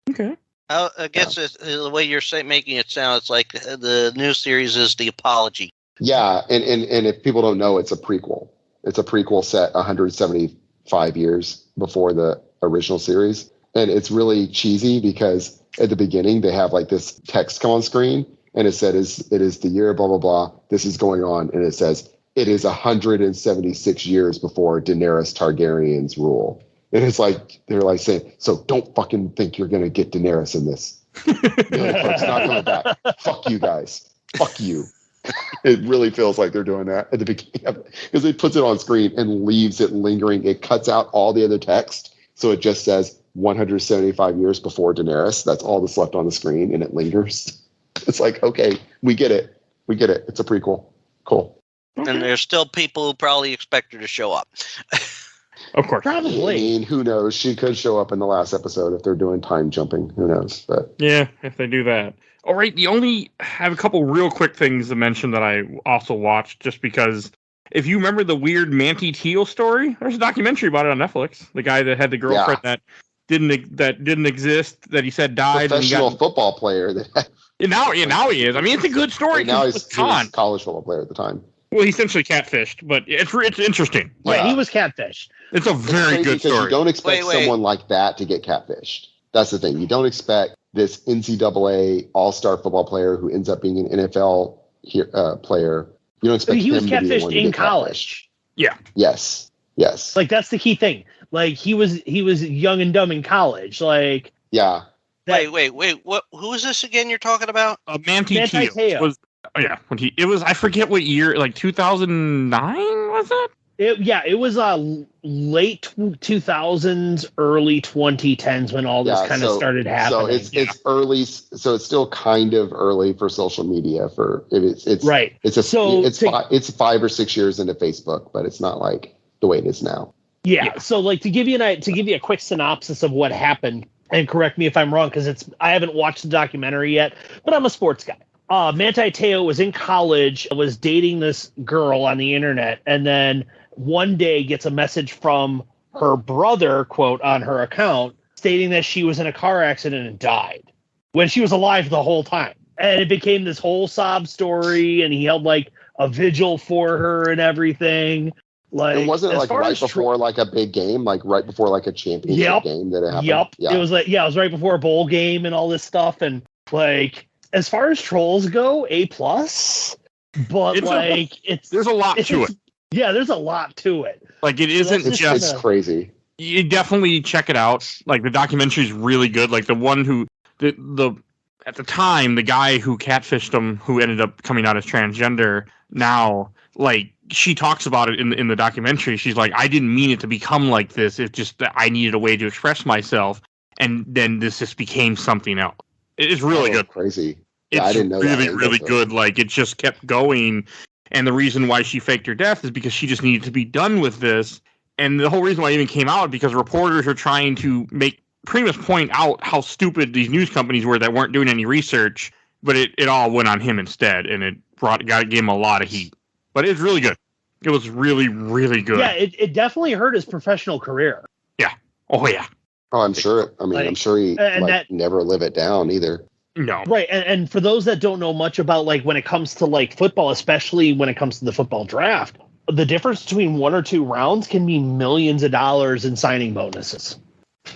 Okay. I guess the way you're making it sound, it's like the new series is the apology. Yeah, and if people don't know, it's a prequel. It's a prequel set 175 years before the original series. And it's really cheesy because at the beginning they have like this text come on screen and it says it is the year blah blah blah. This is going on, and it says it is 176 years before Daenerys Targaryen's rule. And it's like they're like saying, so don't fucking think you're gonna get Daenerys in this. It's not coming back. Fuck you guys. Fuck you. It really feels like they're doing that at the beginning of it because it puts it on screen and leaves it lingering. It cuts out all the other text, so it just says 175 years before Daenerys. That's all that's left on the screen, and it lingers. It's like, okay, we get it. It's a prequel. Cool. And there's still people who probably expect her to show up. Of course. Probably. I mean, who knows? She could show up in the last episode if they're doing time jumping. Who knows? But yeah, if they do that. All right. I have a couple real quick things to mention that I also watched just because if you remember the weird Manti Teal story, there's a documentary about it on Netflix. The guy that had the girlfriend that didn't exist, that he said died. Professional football player. Now he is. I mean, it's a good story. Now he was a college football player at the time. Well, he essentially catfished, but it's interesting. Yeah, he was catfished. It's a very good story. You don't expect someone like that to get catfished. That's the thing. You don't expect this NCAA all-star football player who ends up being an NFL player. You don't expect he was him to be the one catfished to in get college. Yeah. Yes. Like that's the key thing. Like he was young and dumb in college. Like yeah. Wait. What? Who is this again? You're talking about? Manti Teal. I forget what year. Like 2009 was it? It was late 2000s, early 2010s when all this kind of started happening. So it's early. So it's still kind of early for social media. It's right. It's 5 or 6 years into Facebook, but it's not like the way it is now. Yeah. So like to give you a quick synopsis of what happened, and correct me if I'm wrong because I haven't watched the documentary yet, but I'm a sports guy. Manti Te'o was in college, was dating this girl on the internet, and then one day gets a message from her brother, quote, on her account, stating that she was in a car accident and died when she was alive the whole time. And it became this whole sob story, and he held like a vigil for her and everything. Like, and wasn't it like right before like a big game, like right before like a championship game that it happened? Yep. Yeah. It was like, it was right before a bowl game and all this stuff. And like, as far as trolls go, A+, but there's a lot to it. Yeah, there's a lot to it. Like it isn't it's crazy. You definitely check it out. Like the documentary is really good. Like the one who at the time, the guy who catfished him, who ended up coming out as transgender now, like she talks about it in the documentary. She's like, I didn't mean it to become like this. It's just that I needed a way to express myself. And then this just became something else. It is really good. Crazy. It's I didn't know really good. Like it just kept going. And the reason why she faked her death is because she just needed to be done with this. And the whole reason why it even came out because reporters are trying to pretty much point out how stupid these news companies were that weren't doing any research. But it all went on him instead, and it gave him a lot of heat. But it's really good. It was really, really good. Yeah, it definitely hurt his professional career. Yeah. Oh yeah. Oh, I'm sure. I mean, I'm sure he never live it down either. No. Right. And for those that don't know much about like when it comes to like football, especially when it comes to the football draft, the difference between 1 or 2 rounds can be millions of dollars in signing bonuses.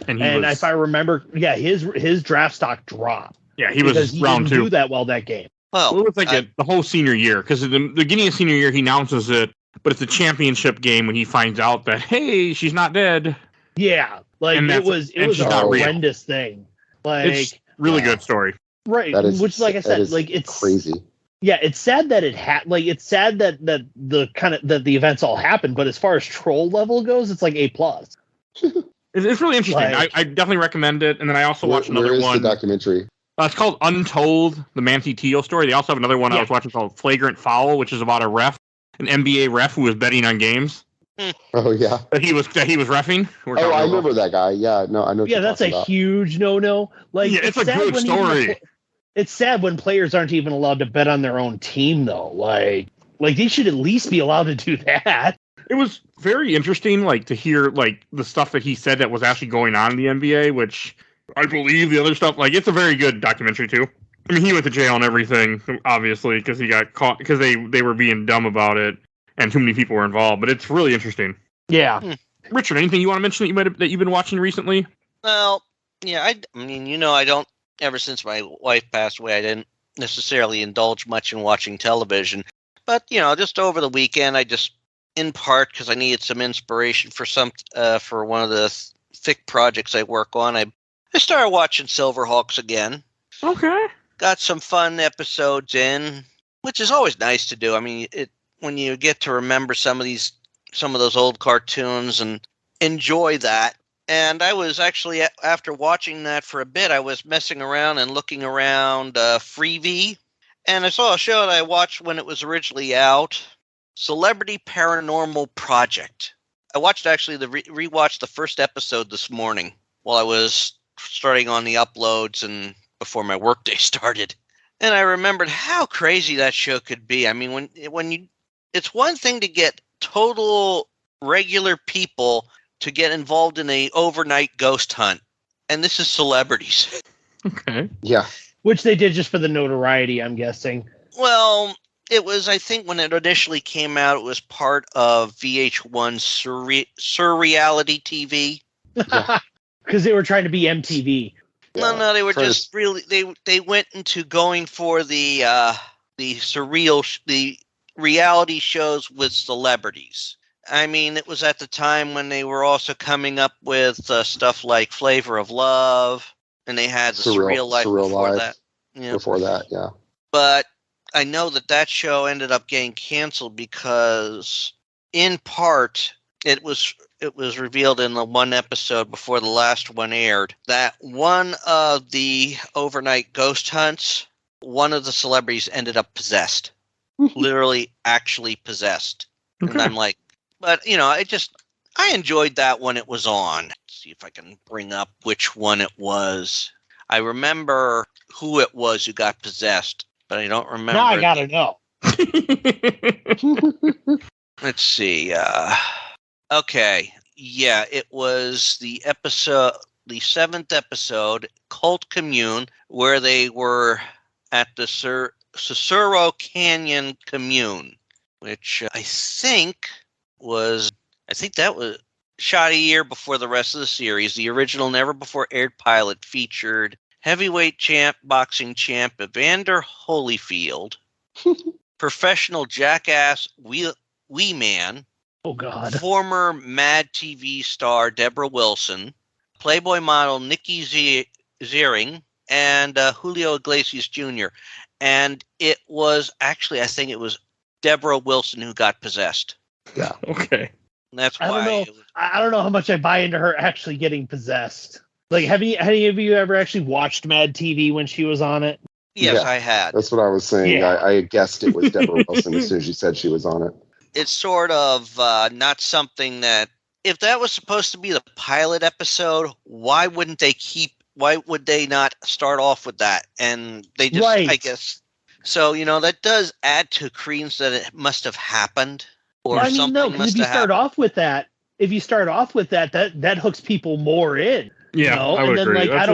And if I remember, his draft stock dropped. Yeah, he was round didn't 2. do that well that game. Well, It was like the whole senior year, because at the beginning of senior year, he announces it, but it's a championship game when he finds out that, hey, she's not dead. Yeah, like And it was a she's not real. horrendous thing. Like, It's really good story. right? That is, which, like I said, like it's crazy. Yeah, it's sad that it's sad that the events all happened, but as far as troll level goes, it's like A+. It's really interesting. Like, I definitely recommend it. And then I also watched another where is one. the documentary? It's called Untold, the Manti Te'o story. They also have another one I was watching called Flagrant Foul, which is about an NBA ref who was betting on games. Oh yeah, That he was reffing. I remember that guy. Yeah, no, I know. What you're that's a about. huge no. Like, yeah, it's a good story. It's sad when players aren't even allowed to bet on their own team, though. Like they should at least be allowed to do that. It was very interesting, like, to hear like the stuff that he said that was actually going on in the NBA, which I believe the other stuff. Like, it's a very good documentary too. I mean, he went to jail and everything, obviously, because he got caught because they were being dumb about it and too many people were involved. But it's really interesting. Yeah. Richard, anything you want to mention that you've been watching recently? Well, yeah, I mean, I don't. Ever since my wife passed away, I didn't necessarily indulge much in watching television. But, just over the weekend, I just, in part because I needed some inspiration for one of the thick projects I work on, I started watching Silverhawks again. Okay. Got some fun episodes in, which is always nice to do. I mean, when you get to remember some of those old cartoons and enjoy that. And I was actually, after watching that for a bit, I was messing around and looking around Freevee, and I saw a show that I watched when it was originally out, Celebrity Paranormal Project. I watched rewatched the first episode this morning while I was starting on the uploads and before my workday started. And I remembered how crazy that show could be. I mean, it's one thing to get total regular people to get involved in a overnight ghost hunt, and this is celebrities. Okay. Yeah. Which they did just for the notoriety, I'm guessing. Well, it was, I think, when it initially came out, it was part of VH1's Surreality TV. Because they were trying to be MTV. Yeah. No, they were just really they went into going for the reality shows with celebrities. I mean, it was at the time when they were also coming up with stuff like Flavor of Love, and they had the Surreal Life before that. Yeah. Before that, yeah. But I know that show ended up getting canceled because, in part, it was revealed in the one episode before the last one aired that one of the overnight ghost hunts, one of the celebrities ended up possessed. Literally, actually possessed. Okay. And I'm like, but, I enjoyed that when it was on. Let's see if I can bring up which one it was. I remember who it was who got possessed, but I don't remember. Now I gotta know. Let's see. Okay. Yeah, it was the 7th episode, Cult Commune, where they were at the Cicero Canyon Commune, which I think that was shot a year before the rest of the series. The original never before aired pilot featured heavyweight boxing champ Evander Holyfield, professional jackass wee man, Oh God, former Mad TV star Deborah Wilson, Playboy model Nikki Ziering, and Julio Iglesias Jr. And it was actually, I think it was Deborah Wilson who got possessed. Yeah. Okay. And that's why. I don't know how much I buy into her actually getting possessed. Like, have any of you ever actually watched Mad TV when she was on it? Yes, Yeah. I had. That's what I was saying. Yeah. I guessed it was Deborah Wilson as soon as you said she was on it. It's sort of not something that, if that was supposed to be the pilot episode, why would they not start off with that? And they just, Right. I guess. So, that does add to credence that it must have happened. Or I mean, something no, because must if you have start happened. off with that, that hooks people more in. Yeah, I would and then agree. like That's I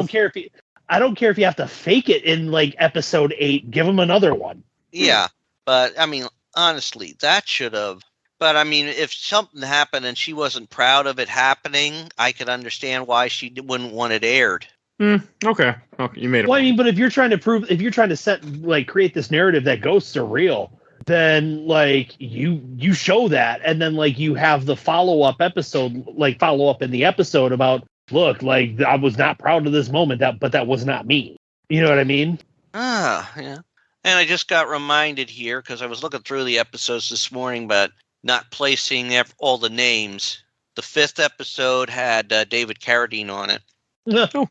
don't care if you have to fake it in like episode 8. Give them another one. Yeah, but I mean, honestly, that should have. But I mean, if something happened and she wasn't proud of it happening, I could understand why she wouldn't want it aired. Okay, you made it. Well, I mean, but if you're trying to set create this narrative that ghosts are real, then like you show that, and then like you have the follow up in the episode about, look, like I was not proud of this moment, but that was not me. You know what I mean? Ah, yeah. And I just got reminded here because I was looking through the episodes this morning, but not placing all the names. The 5th episode had David Carradine on it. Oh,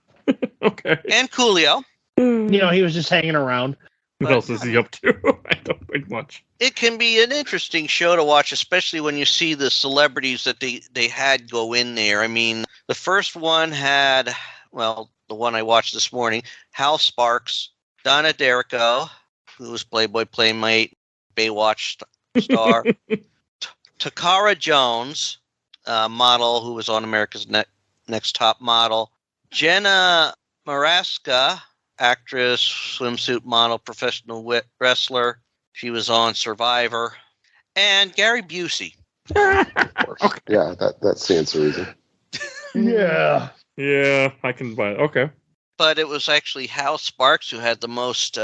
okay. And Coolio. You know, he was just hanging around. What else is he up to? I don't think much. It can be an interesting show to watch, especially when you see the celebrities that they had go in there. I mean, the first one had, well, the one I watched this morning, Hal Sparks, Donna Derrico, who was Playboy Playmate, Baywatch star, Takara Jones, model who was on America's Next Top Model, Jenna Maraska, actress, swimsuit model, professional wrestler. She was on Survivor. And Gary Busey. Okay. Yeah, that stands to reason. Yeah. Yeah, I can buy it. Okay. But it was actually Hal Sparks who had the most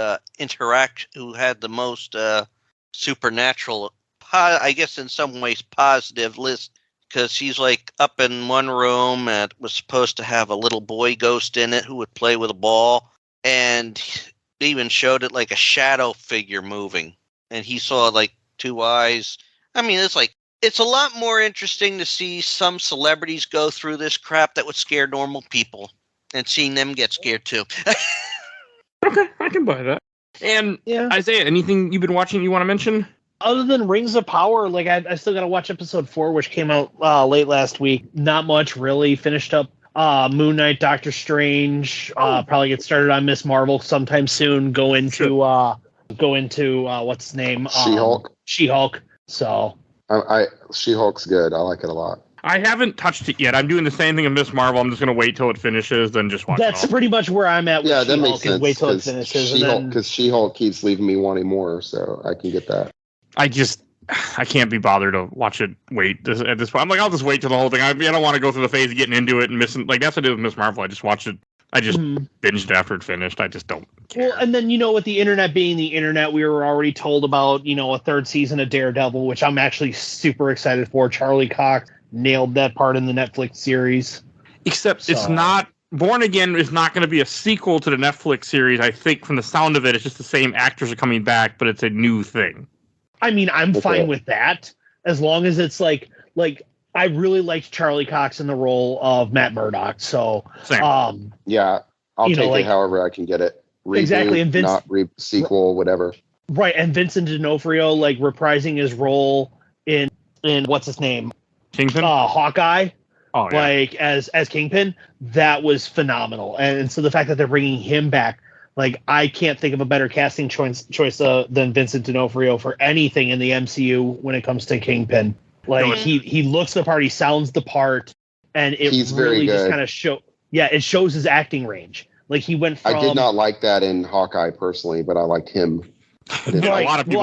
supernatural, I guess in some ways positive list, because he's like up in one room and was supposed to have a little boy ghost in it who would play with a ball, and they even showed it like a shadow figure moving, and he saw like 2 eyes. I mean, it's a lot more interesting to see some celebrities go through this crap that would scare normal people, and seeing them get scared too. Okay, I can buy that. And Yeah. Isaiah, anything you've been watching you want to mention? Other than Rings of Power, like I still got to watch episode 4, which came out late last week. Not much really. Finished up Moon Knight, Doctor Strange. Probably get started on Miss Marvel sometime soon. Go into what's his name? She-Hulk. She-Hulk. So She-Hulk's good. I like it a lot. I haven't touched it yet. I'm doing the same thing in Miss Marvel. I'm just going to wait till it finishes, then just watch that's it all. pretty much where I'm at with Yeah, that She-Hulk. makes sense. Wait till it finishes. Because She-Hulk keeps leaving me wanting more, so I can get that. I can't be bothered to watch it. At this point, I'm like, I'll just wait till the whole thing. I don't want to go through the phase of getting into it and missing. Like that's what I did with Miss Marvel. I just watched it. I just binged after it finished. I just don't care. Well, and then with the internet being the internet, we were already told about a 3rd season of Daredevil, which I'm actually super excited for. Charlie Cox nailed that part in the Netflix series. Except it's not. Born Again is not going to be a sequel to the Netflix series. I think from the sound of it, it's just the same actors are coming back, but it's a new thing. I mean, I'm fine with that as long as it's like I really liked Charlie Cox in the role of Matt Murdock. So, yeah, I'll take it however I can get it. Reboot, exactly, and Vince, sequel, whatever. Right, and Vincent D'Onofrio reprising his role in what's his name, Kingpin, Hawkeye. Oh, yeah. As Kingpin, that was phenomenal. And so the fact that they're bringing him back. I can't think of a better casting choice than Vincent D'Onofrio for anything in the MCU when it comes to Kingpin. He looks the part, he sounds the part, and he's really just kind of it shows his acting range. He went from... I did not like that in Hawkeye personally, but I liked him. A lot of people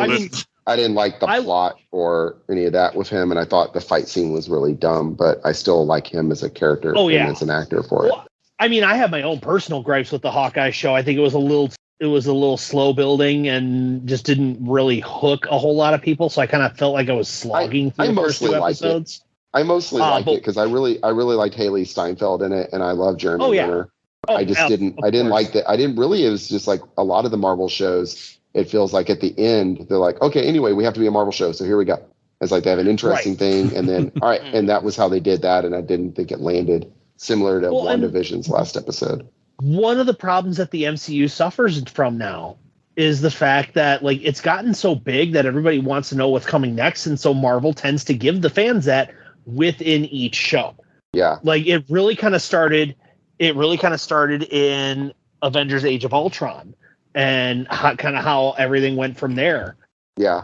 I didn't like the plot or any of that with him, and I thought the fight scene was really dumb, but I still like him as a character and as an actor for it. I mean, I have my own personal gripes with the Hawkeye show. I think it was a little slow building and just didn't really hook a whole lot of people. So I kind of felt like I was slogging through the first 2 episodes. I mostly liked it because I really liked Haley Steinfeld in it, and I love Jeremy Renner. I didn't like that. It was just like a lot of the Marvel shows. It feels like at the end they're like, okay, anyway, we have to be a Marvel show, so here we go. It's like they have an interesting thing, and then all right, and that was how they did that, and I didn't think it landed. Similar to WandaVision's last episode. One of the problems that the MCU suffers from now is the fact that it's gotten so big that everybody wants to know what's coming next, and so Marvel tends to give the fans that within each show. Yeah. It really kind of started in Avengers Age of Ultron and how everything went from there. Yeah.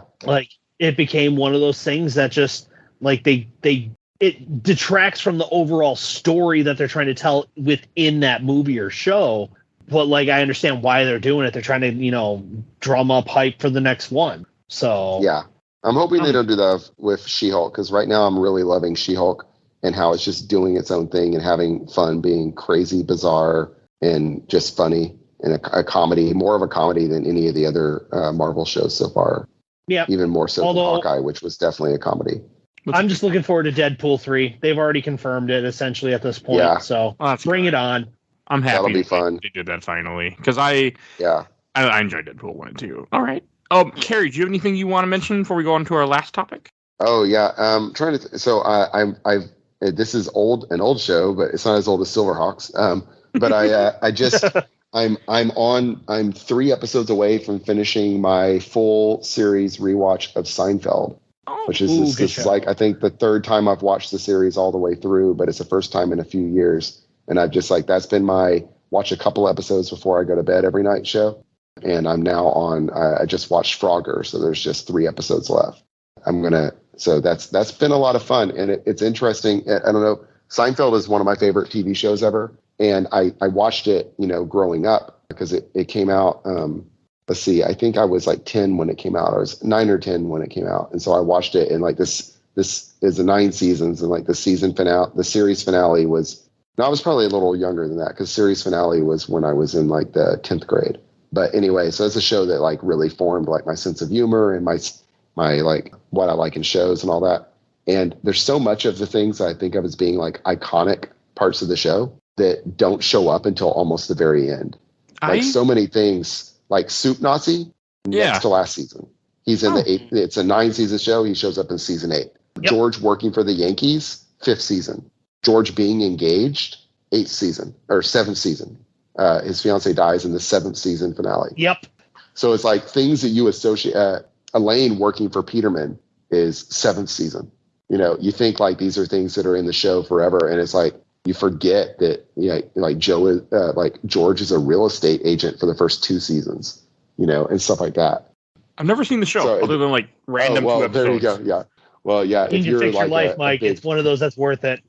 It became one of those things that just it detracts from the overall story that they're trying to tell within that movie or show. But I understand why they're doing it. They're trying to, drum up hype for the next one. So yeah. I'm hoping they don't do that with She-Hulk, because right now I'm really loving She-Hulk and how it's just doing its own thing and having fun, being crazy, bizarre, and just funny, and a comedy, more of a comedy than any of the other Marvel shows so far. Yeah. Even more so than Hawkeye, which was definitely a comedy. I'm just looking forward to Deadpool 3. They've already confirmed it essentially at this point. Yeah. So bring it on. I'm happy That'll be fun. They did that finally, because I enjoyed Deadpool 1 and 2. All right. Kerry, do you have anything you want to mention before we go on to our last topic? Oh yeah, trying to. I've this is an old show, but it's not as old as Silverhawks. But I'm 3 episodes away from finishing my full series rewatch of Seinfeld, which is this is like I think the 3rd time I've watched the series all the way through, but it's the first time in a few years, and I've just that's been my watch a couple episodes before I go to bed every night show. And I'm now on. I just watched Frogger, so there's just 3 episodes left. So that's been a lot of fun, and it's interesting. I don't know. Seinfeld is one of my favorite TV shows ever, and I watched it, growing up because it came out. Let's see, I think I was like 10 when it came out. I was 9 or 10 when it came out, and so I watched it. And this is the 9 seasons, and the season finale, the series finale was. No, I was probably a little younger than that because series finale was when I was in the 10th grade. But anyway, so it's a show that really formed my sense of humor and my what I like in shows and all that. And there's so much of the things I think of as being iconic parts of the show that don't show up until almost the very end. So many things like Soup Nazi next to last season. He's in the 8th. It's a 9-season show. He shows up in season 8. Yep. George working for the Yankees, 5th season. George being engaged, 8th season or 7th season. His fiance dies in the 7th season finale. Yep. So it's things that you associate. Elaine working for Peterman is 7th season. You think these are things that are in the show forever, and it's you forget that George is a real estate agent for the first 2 seasons, and stuff like that. I've never seen the show other than random 2 episodes. There you go. Yeah. Well, yeah. You can fix your life, Mike. It's one of those that's worth it.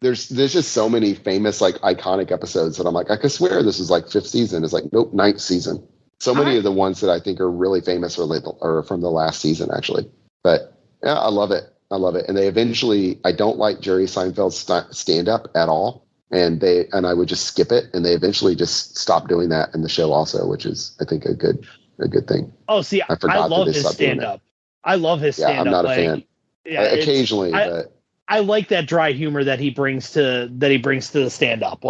There's just so many famous iconic episodes that I'm I could swear this is 5th season. It's nope, 9th season. So many of the ones that I think are really famous are from the last season actually. But yeah, I love it. And they eventually, I don't like Jerry Seinfeld's stand up at all. And I would just skip it. And they eventually just stopped doing that in the show also, which is I think a good thing. Oh, see, I love his stand up. I love his stand up. I'm not a fan. Yeah, occasionally, but I like that dry humor that he brings to the stand up.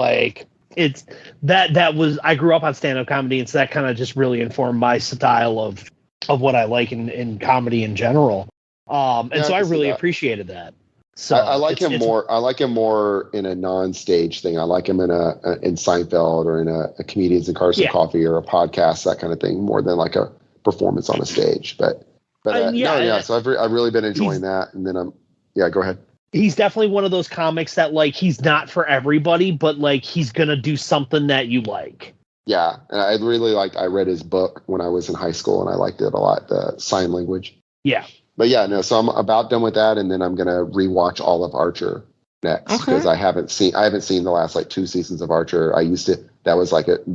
It's that was I grew up on stand up comedy, and so that kind of just really informed my style of what I like in comedy in general. So I really appreciated that. So I like him more. I like him more in a non-stage thing. I like him in Seinfeld or in a Comedians and Cars and Coffee or a podcast, that kind of thing, more than a performance on a stage. But so I've really been enjoying that. And then go ahead. He's definitely one of those comics that he's not for everybody, but he's gonna do something that you like. Yeah, and I really I read his book when I was in high school, and I liked it a lot, the sign language. Yeah. But so I'm about done with that, and then I'm gonna rewatch all of Archer next because I haven't seen the last 2 seasons of Archer. That was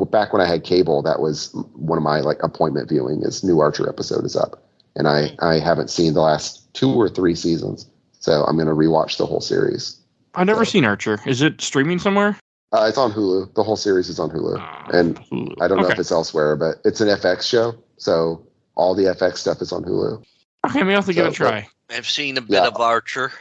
back when I had cable. That was one of my appointment viewing. Is new Archer episode is up, and I haven't seen the last 2 or 3 seasons. So I'm going to rewatch the whole series. I've never seen Archer. Is it streaming somewhere? It's on Hulu. The whole series is on Hulu. And Hulu. I don't know if it's elsewhere, but it's an FX show. So all the FX stuff is on Hulu. Okay, maybe I'll have to give it a try. I've seen a bit of Archer.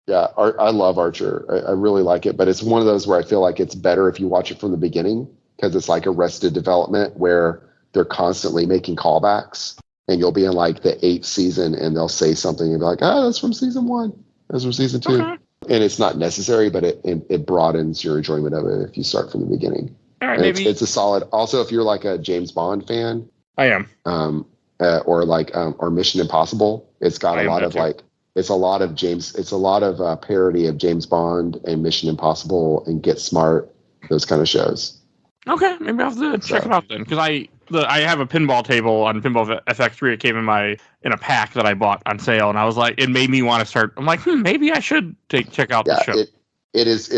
Yeah, I love Archer. I really like it. But it's one of those where I feel it's better if you watch it from the beginning because it's Arrested Development where they're constantly making callbacks. And you'll be in the 8th season and they'll say something and be that's from season 1. That's from season 2. Okay. And it's not necessary, but it broadens your enjoyment of it if you start from the beginning. All right, maybe it's a solid. Also, if you're a James Bond fan, I am. Or Mission Impossible, it's got a lot of it's a lot of parody of James Bond and Mission Impossible and Get Smart, those kind of shows. Okay, maybe I'll have to check it out then because I have a pinball table on Pinball FX3. It came in a pack that I bought on sale, and I was it made me want to start. I'm maybe I should check out the show. It is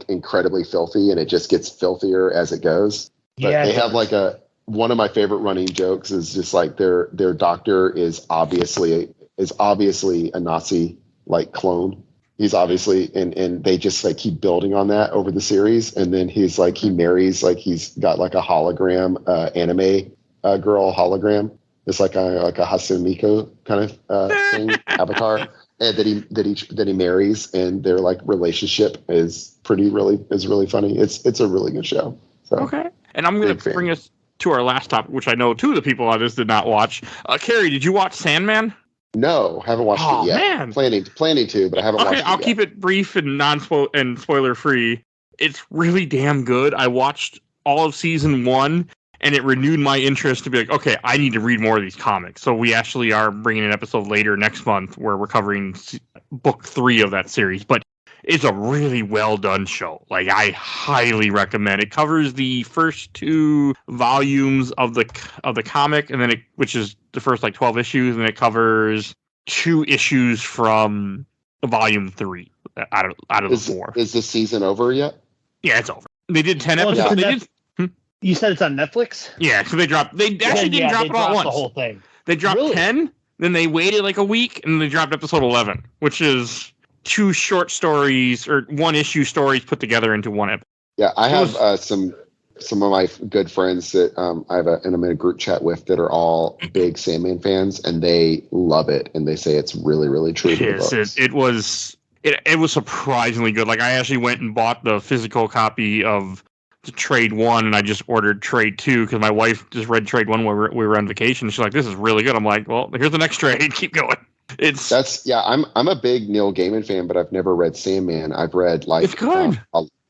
incredibly filthy, and it just gets filthier as it goes. But they have one of my favorite running jokes is just like their doctor is obviously a Nazi like clone. He's obviously and they just like keep building on that over the series, and then he's like he marries like he's got like a hologram anime girl hologram. It's like a Hatsune Miku kind of thing avatar, and that he marries, and their like relationship is really funny. It's a really good show. So okay, and I'm going to bring us to our last topic, which I know two of the people on this did not watch. Kerry, did you watch Sandman? No, haven't watched it yet. Man. Planning to, but I haven't watched it yet. I'll keep it brief and spoiler free. It's really damn good. I watched all of season 1, and it renewed my interest to be like, okay, I need to read more of these comics. So we actually are bringing an episode later next month where we're covering book 3 of that series. But it's a really well done show. Like, I highly recommend. It covers the first 2 volumes of the comic, and then which is the first like 12 issues, and it covers 2 issues from volume 3 out of the 4. Is the season over yet? Yeah, it's over. They did 10 episodes. You said it's on Netflix? Yeah, so they actually didn't drop it all at once. The whole thing. They dropped 10, then they waited like a week, and they dropped episode 11, which is 2 short stories or 1 issue stories put together into 1 episode. Yeah, I have some of my good friends that I'm in a group chat with that are all big Sandman fans, and they love it, and they say it's really, really true to the books. It was surprisingly good. Like, I actually went and bought the physical copy of the Trade 1, and I just ordered Trade 2 because my wife just read Trade 1 when we were on vacation. She's like, "This is really good." I'm like, "Well, here's the next trade. Keep going." I'm a big Neil Gaiman fan, but I've never read Sandman. I've read like it's good.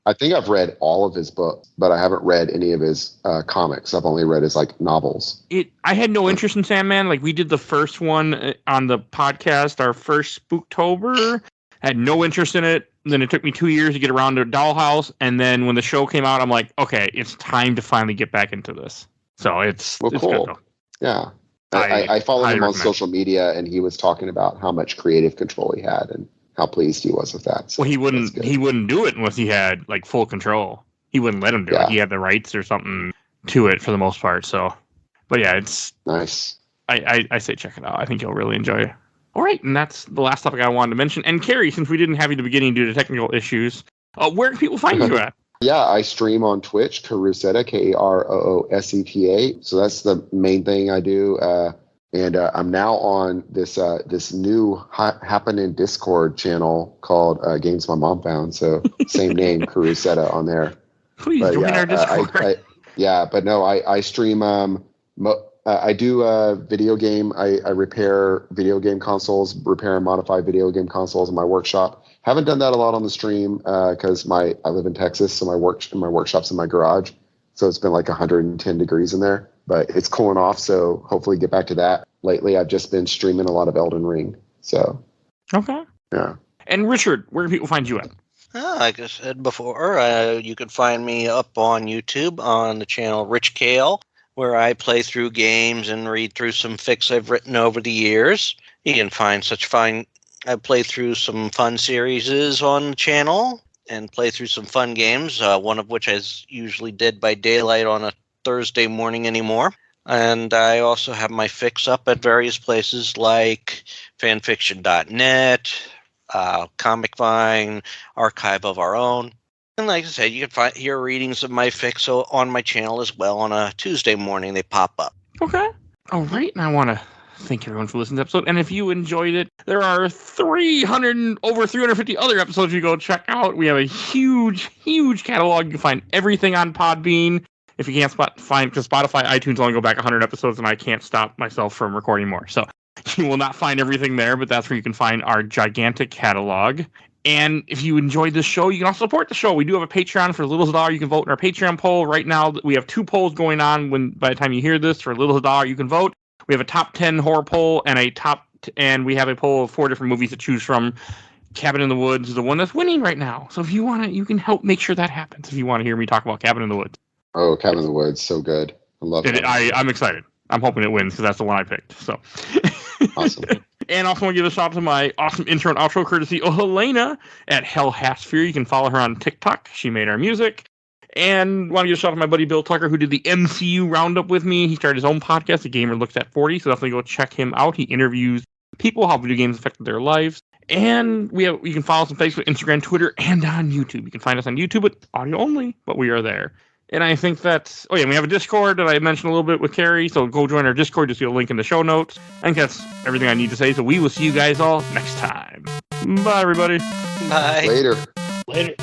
I think I've read all of his books, but I haven't read any of his comics. I've only read his like novels. I had no interest in Sandman. Like, we did the first one on the podcast, our first Spooktober. Had no interest in it. Then it took me 2 years to get around to Dollhouse, and then when the show came out, I'm like, okay, it's time to finally get back into this. So it's cool. Good, though. Yeah. I follow him on social media, and he was talking about how much creative control he had and how pleased he was with that. So well, he wouldn't do it unless he had like full control. He wouldn't let him do it. He had the rights or something to it for the most part. So, but yeah, it's nice. I say check it out. I think you'll really enjoy it. All right, and that's the last topic I wanted to mention. And Kerry, since we didn't have you at the beginning due to technical issues, where can people find you at? Yeah, I stream on Twitch, Karooseta, Kerooseta. So that's the main thing I do. And I'm now on this new Happening Discord channel called Games My Mom Found. So same name, Karooseta on there. Please join our Discord. I stream. I do video game. I repair video game consoles, repair and modify video game consoles in my workshop. Haven't done that a lot on the stream because I live in Texas, so my workshop's in my garage. So it's been like 110 degrees in there, but it's cooling off. So hopefully get back to that. Lately, I've just been streaming a lot of Elden Ring. So okay, yeah. And Richard, where can people find you at? Like I said before, you can find me up on YouTube on the channel Rich Kale, where I play through games and read through some fics I've written over the years. You can find I play through some fun series on the channel and play through some fun games, one of which is usually Dead by Daylight on a Thursday morning anymore. And I also have my fics up at various places like fanfiction.net, Comic Vine, Archive of Our Own. And like I said, you can hear readings of my fics on my channel as well. On a Tuesday morning, they pop up. Okay. All right. And I want to thank everyone for listening to the episode. And if you enjoyed it, there are over 350 other episodes you go check out. We have a huge, huge catalog. You can find everything on Podbean. If you can't find, because Spotify, iTunes only go back 100 episodes, and I can't stop myself from recording more. So you will not find everything there, but that's where you can find our gigantic catalog. And if you enjoyed this show, you can also support the show. We do have a Patreon. For as little as $1, you can vote in our Patreon poll. Right now, we have 2 polls going on. By the time you hear this, for as little as $1, you can vote. We have a top 10 horror poll and we have a poll of 4 different movies to choose from. Cabin in the Woods is the one that's winning right now. So if you want to, you can help make sure that happens. If you want to hear me talk about Cabin in the Woods. Oh, Cabin in the Woods, so good. I love it. I'm excited. I'm hoping it wins because that's the one I picked. So awesome. And also want to give a shout out to my awesome intro and outro courtesy of Helena at Hell Hasphere. You can follow her on TikTok. She made our music. And want to give a shout out to my buddy Bill Tucker, who did the MCU roundup with me. He started his own podcast, The Gamer Looks at 40, so definitely go check him out. He interviews people, how video games affected their lives. And you can follow us on Facebook, Instagram, Twitter, and on YouTube. You can find us on YouTube, but audio only, but we are there. And I think that's... Oh, yeah, we have a Discord that I mentioned a little bit with Kerry, so go join our Discord. Just see a link in the show notes. I think that's everything I need to say, so we will see you guys all next time. Bye, everybody. Bye. Later. Later.